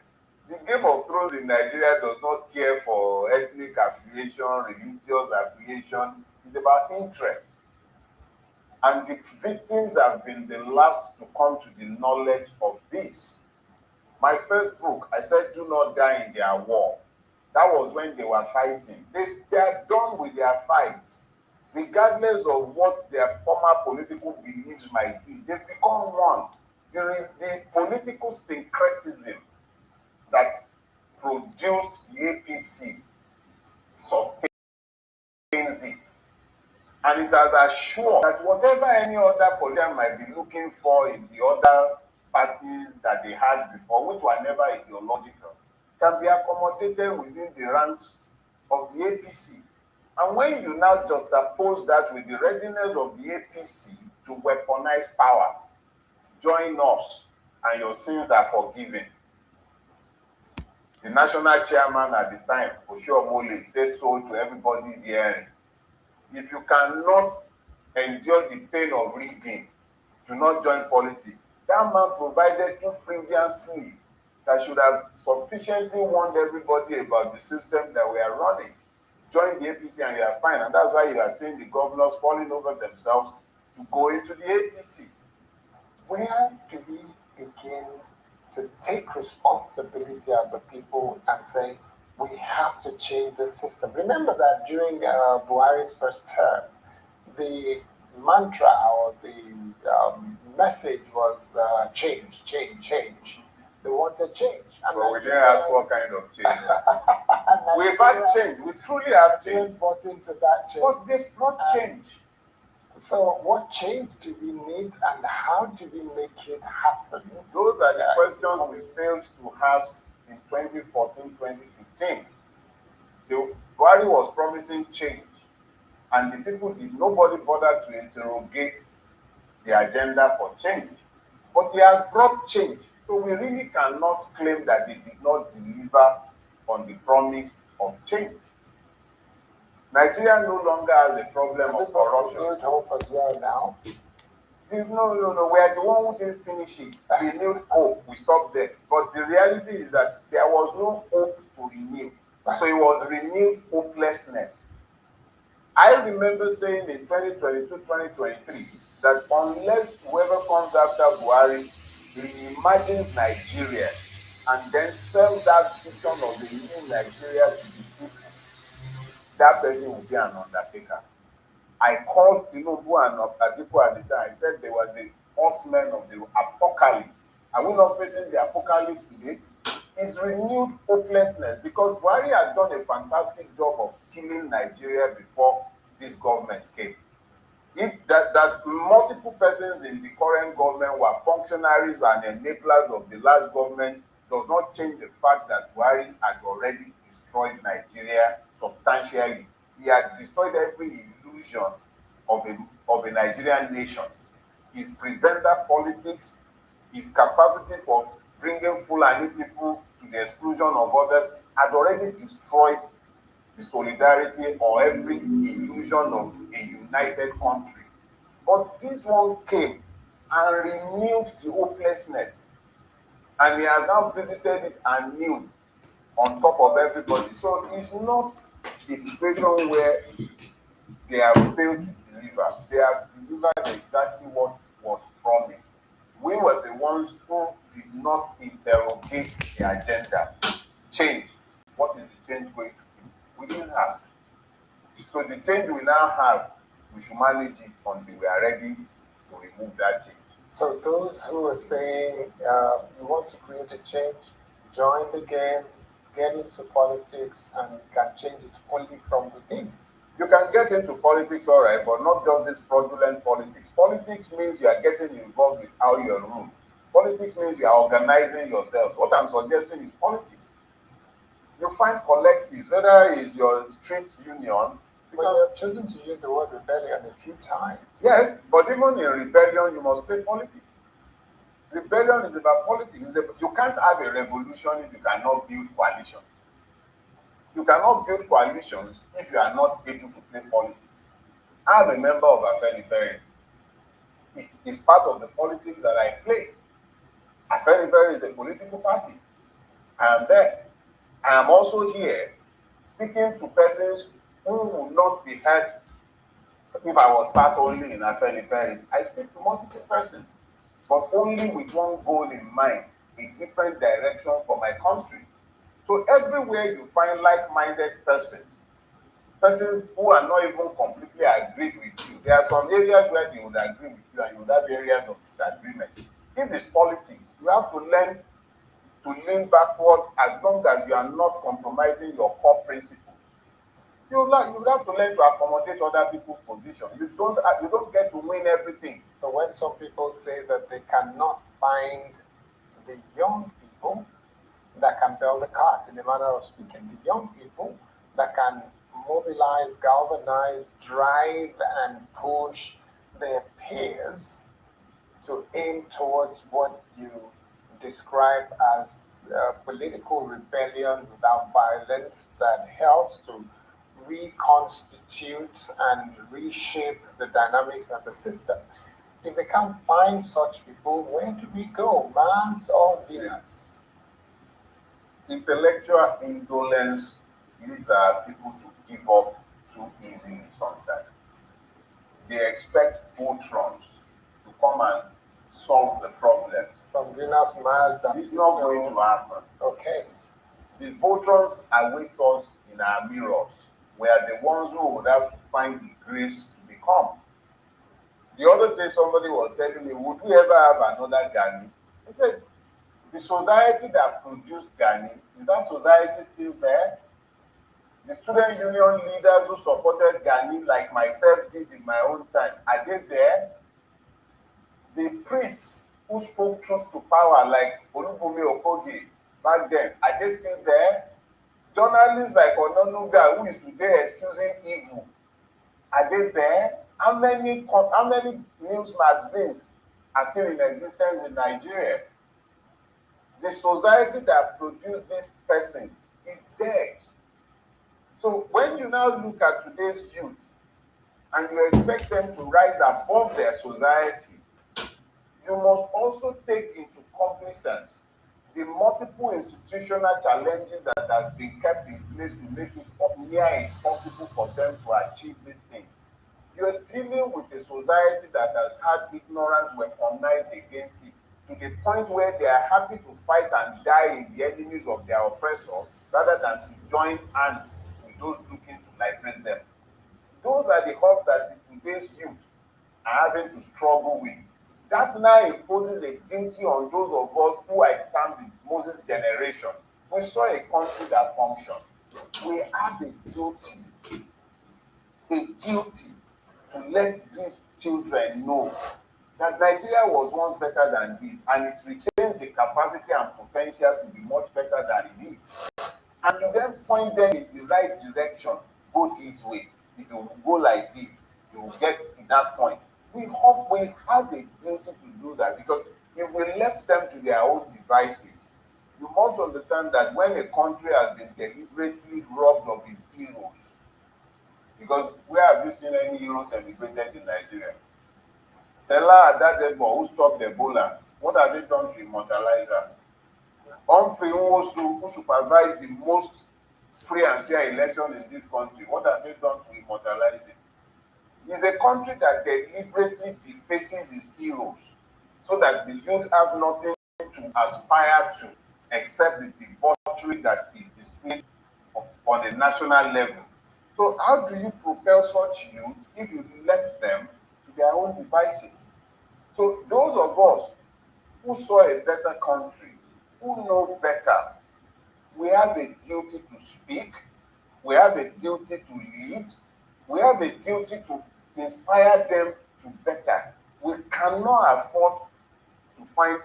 The Game of Thrones in Nigeria does not care for ethnic affiliation, religious affiliation. It's about interest. And the victims have been the last to come to the knowledge of this. My first book, I said, do not die in their war. That was when they were fighting. They are done with their fights. Regardless of what their former political beliefs might be, they've become one. The political syncretism that produced the APC sustains it. And it has assured that whatever any other politician might be looking for in the other parties that they had before, which were never ideological, can be accommodated within the ranks of the APC. And when you now juxtapose that with the readiness of the APC to weaponize power, join us and your sins are forgiven. The national chairman at the time, Oshiomhole, said so to everybody's hearing. If you cannot endure the pain of rigging, do not join politics. That man provided 2 Freudian slips that should have sufficiently warned everybody about the system that we are running. Join the APC and you are fine. And that's why you are seeing the governors falling over themselves to go into the APC. Where do we begin to take responsibility as a people and say, we have to change the system? Remember that during Buhari's first term, the mantra or the message was change, change, change. They wanted change. But we didn't ask what kind of change. We've had change. We truly have change. Bought into that change. But they brought change. So what change do we need and how do we make it happen? Those are the questions we failed to ask in 2014, 2015. Buhari was promising change, and the people nobody bothered to interrogate the agenda for change. But he has brought change, so we really cannot claim that they did not deliver on the promise of change. Nigeria no longer has a problem of corruption. Hope as well now. No. We are the one who didn't finish it. Renewed hope. We stopped there. But the reality is that there was no hope to renew. So it was renewed hopelessness. I remember saying in 2022, 2023 that unless whoever comes after Buhari reimagines Nigeria and then sells that vision of the new Nigeria to the people, that person will be an undertaker. I called Tinubu and Atiku at the time. I said they were the horsemen of the apocalypse. Are we not facing the apocalypse today? It's renewed hopelessness because Buhari had done a fantastic job of killing Nigeria before this government came. That multiple persons in the current government were functionaries and enablers of the last government does not change the fact that Buhari had already destroyed Nigeria substantially. He had destroyed every illusion of a Nigerian nation. His prebenda politics, his capacity for bringing Fulani people to the exclusion of others had already destroyed the solidarity or every illusion of a united country. But this one came and renewed the hopelessness. And he has now visited it anew on top of everybody. So it's not a situation where they have failed to deliver. They have delivered exactly what was promised. We were the ones who did not interrogate the agenda. Change. What is the change going to be? We didn't ask. So the change we now have, we should manage it until we are ready to remove that change. So those who are saying you want to create a change, join the game, get into politics, and you can change it only from within. You can get into politics, all right, but not just this fraudulent politics. Politics means you are getting involved with how you are ruled. Politics means you are organizing yourself. What I'm suggesting is politics. You find collectives, whether it's your street union. But you have chosen to use the word rebellion a few times. Yes, but even in rebellion, you must play politics. Rebellion is about politics. You can't have a revolution if you cannot build coalitions. You cannot build coalitions if you are not able to play politics. I'm a member of Afenifere. It's part of the politics that I play. Afenifere is a political party. And then I am also here speaking to persons who will not be heard if I was sat only in Afenifere. I speak to multiple persons, but only with one goal in mind, a different direction for my country. So everywhere you find like-minded persons, persons who are not even completely agreed with you, there are some areas where they would agree with you and you would have areas of disagreement. If it's politics, you have to learn to lean backward as long as you are not compromising your core principles. You have to learn to accommodate other people's position. You don't get to win everything. So when some people say that they cannot find the young people that can build the cart, in a manner of speaking, the young people that can mobilize, galvanize, drive, and push their peers to aim towards what you describe as political rebellion without violence that helps to reconstitute and reshape the dynamics of the system. If they can't find such people, where do we go, Mars or Venus? Intellectual indolence leads our people to give up too easily sometimes. They expect Voltrons to come and solve the problems. From Venus, Mars, and it's not going to happen. Okay. The Voltrons await us in our mirrors. We are the ones who would have to find the grace to become. The other day, somebody was telling me, would we ever have another Ghani? I said, the society that produced Ghani, is that society still there? The student union leaders who supported Ghani, like myself did in my own time, are they there? The priests who spoke truth to power, like Olubunmi Okogie back then, are they still there? Journalists like Ononuga, who is today excusing evil, are they there? How many news magazines are still in existence in Nigeria? The society that produced these persons is dead. So when you now look at today's youth and you expect them to rise above their society, you must also take into cognizance the multiple institutional challenges that has been kept in place to make it near impossible for them to achieve these things. You're dealing with a society that has had ignorance weaponized against it to the point where they are happy to fight and die in the enemies of their oppressors rather than to join hands with those looking to liberate them. Those are the hopes that today's youth are having to struggle with. That now imposes a duty on those of us who are termed the Moses generation. We saw a country that functioned. We have a duty to let these children know that Nigeria was once better than this, and it retains the capacity and potential to be much better than it is. And to then point them in the right direction, go this way. If you go like this, you will get to that point. We have a duty to do that, because if we left them to their own devices, you must understand that when a country has been deliberately robbed of its heroes, because where have you seen any heroes celebrated in Nigeria? Tella Adadebo, who stopped Ebola, what have they done to immortalize her? Humphrey Nwosu, who supervised the most free and fair election in this country, what have they done to immortalize it? It's a country that deliberately defaces its heroes so that the youth have nothing to aspire to except the debauchery that is displayed on a national level. So how do you propel such youth if you left them to their own devices? So those of us who saw a better country, who know better, we have a duty to speak, we have a duty to lead, we have a duty to inspire them to better. We cannot afford to find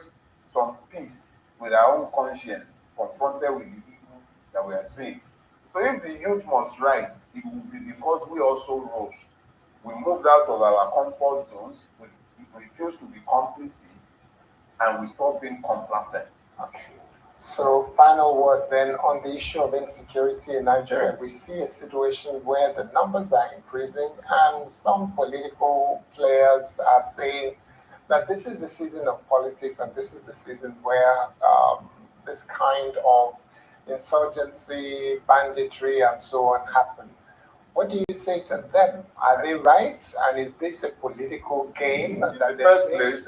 some peace with our own conscience confronted with the evil that we are seeing. So if the youth must rise, it will be because we also rose. We moved out of our comfort zones, we refused to be complicit, and we stopped being complacent. Okay. So, final word then on the issue of insecurity in Nigeria. We see a situation where the numbers are increasing, and some political players are saying that this is the season of politics and this is the season where this kind of insurgency, banditry, and so on happen, what do you say to them? Are they right? And is this a political game? In the first place,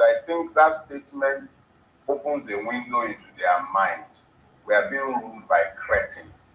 I think that statement opens a window into their mind. We are being ruled by cretins,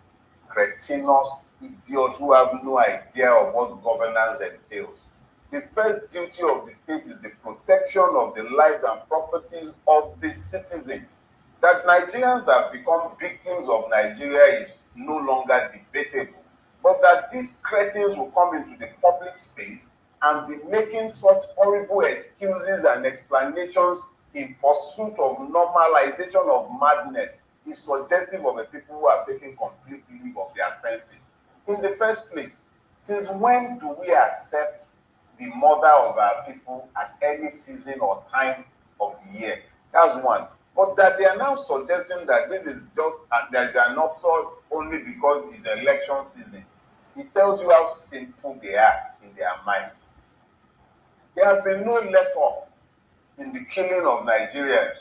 cretinous idiots who have no idea of what governance entails. The first duty of the state is the protection of the lives and properties of the citizens. That Nigerians have become victims of Nigeria is no longer debatable, but that these cretins will come into the public space and be making such horrible excuses and explanations in pursuit of normalization of madness is suggestive of a people who have taken complete leave of their senses. In the first place, since when do we accept the mother of our people at any season or time of the year? That's one. But that they are now suggesting that this is just, there's an upside only because it's election season. It tells you how simple they are in their minds. There has been no let-up in the killing of Nigerians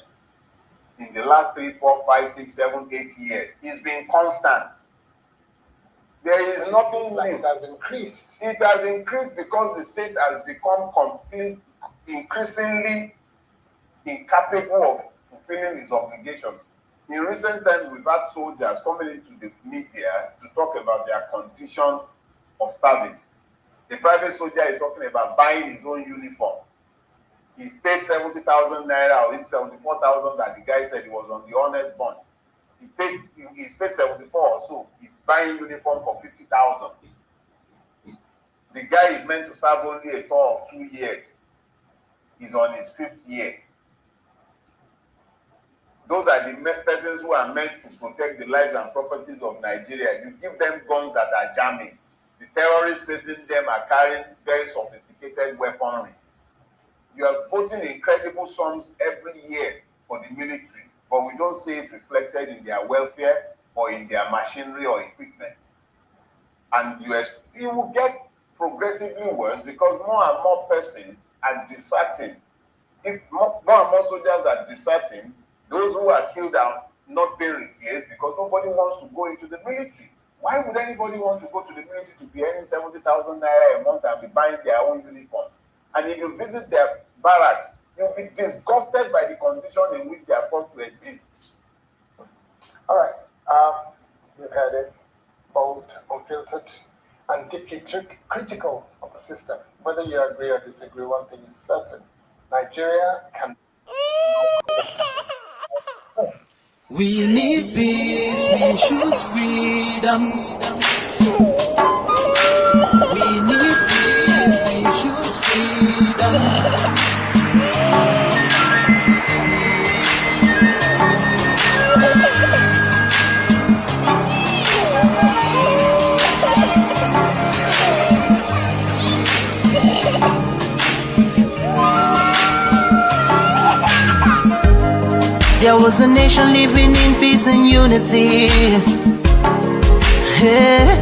in the last 3, 4, 5, 6, 7, 8 years. It's been constant. There is nothing new. It has increased. It has increased because the state has become increasingly incapable of fulfilling its obligation. In recent times, we've had soldiers coming into the media to talk about their condition of service. The private soldier is talking about buying his own uniform. He's paid 70,000 naira, or it's 74,000 that the guy said he was on the honest bond. He's paid 74 or so. He's buying uniform for 50,000. The guy is meant to serve only a tour of 2 years. He's on his 5th year. Those are the persons who are meant to protect the lives and properties of Nigeria. You give them guns that are jamming. The terrorists facing them are carrying very sophisticated weaponry. You are voting incredible sums every year for the military, but we don't see it reflected in their welfare or in their machinery or equipment. And it will get progressively worse because more and more persons are deserting. If more and more soldiers are deserting, those who are killed are not being replaced because nobody wants to go into the military. Why would anybody want to go to the military to be earning 70,000 naira a month and be buying their own uniforms? And if you visit their barracks, you'll be disgusted by the condition in which they are forced to exist. All right. You've heard it. Bold, unfiltered, and deeply critical of the system. Whether you agree or disagree, one thing is certain. Nigeria can... We need peace, we choose freedom. We need peace, we choose freedom. There was a nation living in peace and unity. Yeah.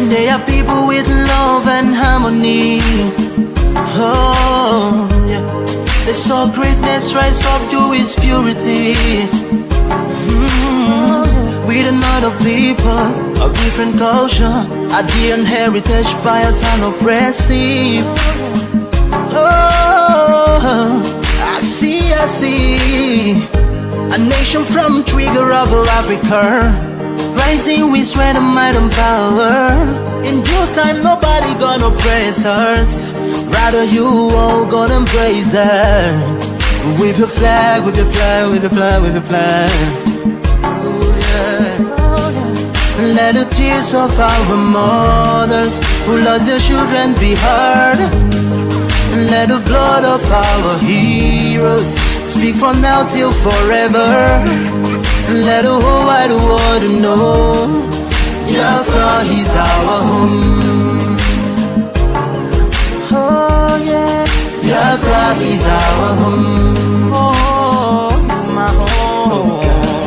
They are people with love and harmony. Oh, yeah. They saw greatness rise up to its purity. With another people of different culture, ideal heritage, bias and oppressive. Oh, I see. A nation from trigger of Africa, rising with strength and might and power. In due time, nobody gonna praise us. Rather, you all gonna embrace her. With your flag, with your flag, with your flag, with your flag. Oh, yeah. Let the tears of our mothers who lost their children be heard. Let the blood of our heroes speak from now till forever. Let the whole wide world know Biafra is our home. Oh yeah, Biafra is our home. Oh, it's my home.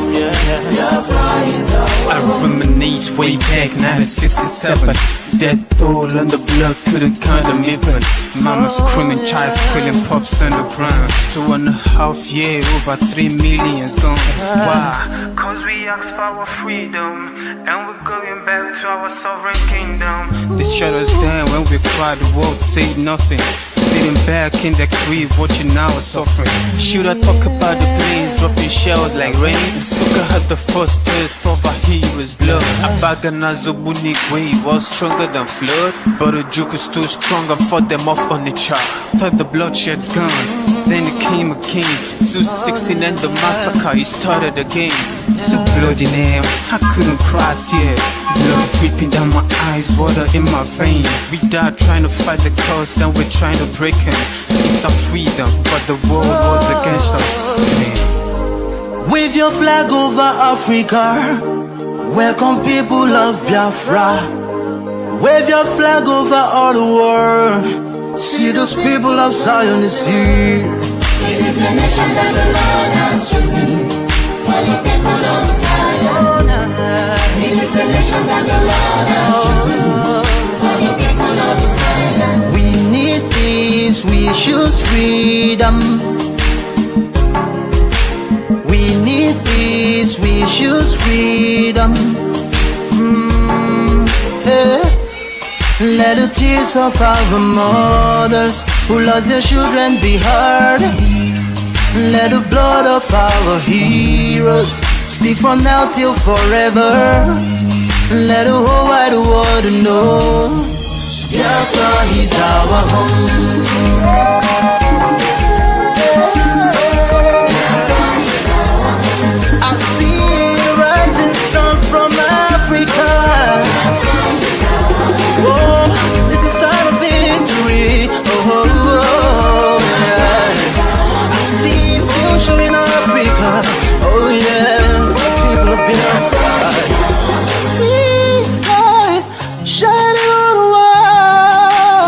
Yeah. Biafra is our home. I reminisce knees way back 1967. Death all on the block couldn't count them even. Mama screaming, child squealing, pops on the ground. 2.5 years, over 3 million's gone. Why? Cause we asked for our freedom, and we're going back to our sovereign kingdom. They shut us down when we cried, the world said nothing. Sitting back in the crib, watching our suffering. Should I talk about the planes dropping shells like rain? Suka had the first taste of a hero's blood. Abaganazo Bunigwe was stronger than flood, but the juke was too strong and fought them off on the chart. Thought the bloodshed's gone, then it came again. 216 and the massacre, it started again. So bloody name, I couldn't cry tears. Blood dripping down my eyes, water in my veins. We died trying to fight the cause and we're trying to break him. It's our freedom, but the world was against us. Wave your flag over Africa. Welcome people of Biafra. Wave your flag over all the world. See those people of Zion is here. It is the nation that the Lord has chosen for the people of Zion. It is the nation that the Lord has chosen for the people of Zion. We need peace, we choose freedom. We need peace, we choose freedom. Let the tears of our mothers who lost their children be heard. Let the blood of our heroes speak from now till forever. Let the whole wide world know Biafra is our home.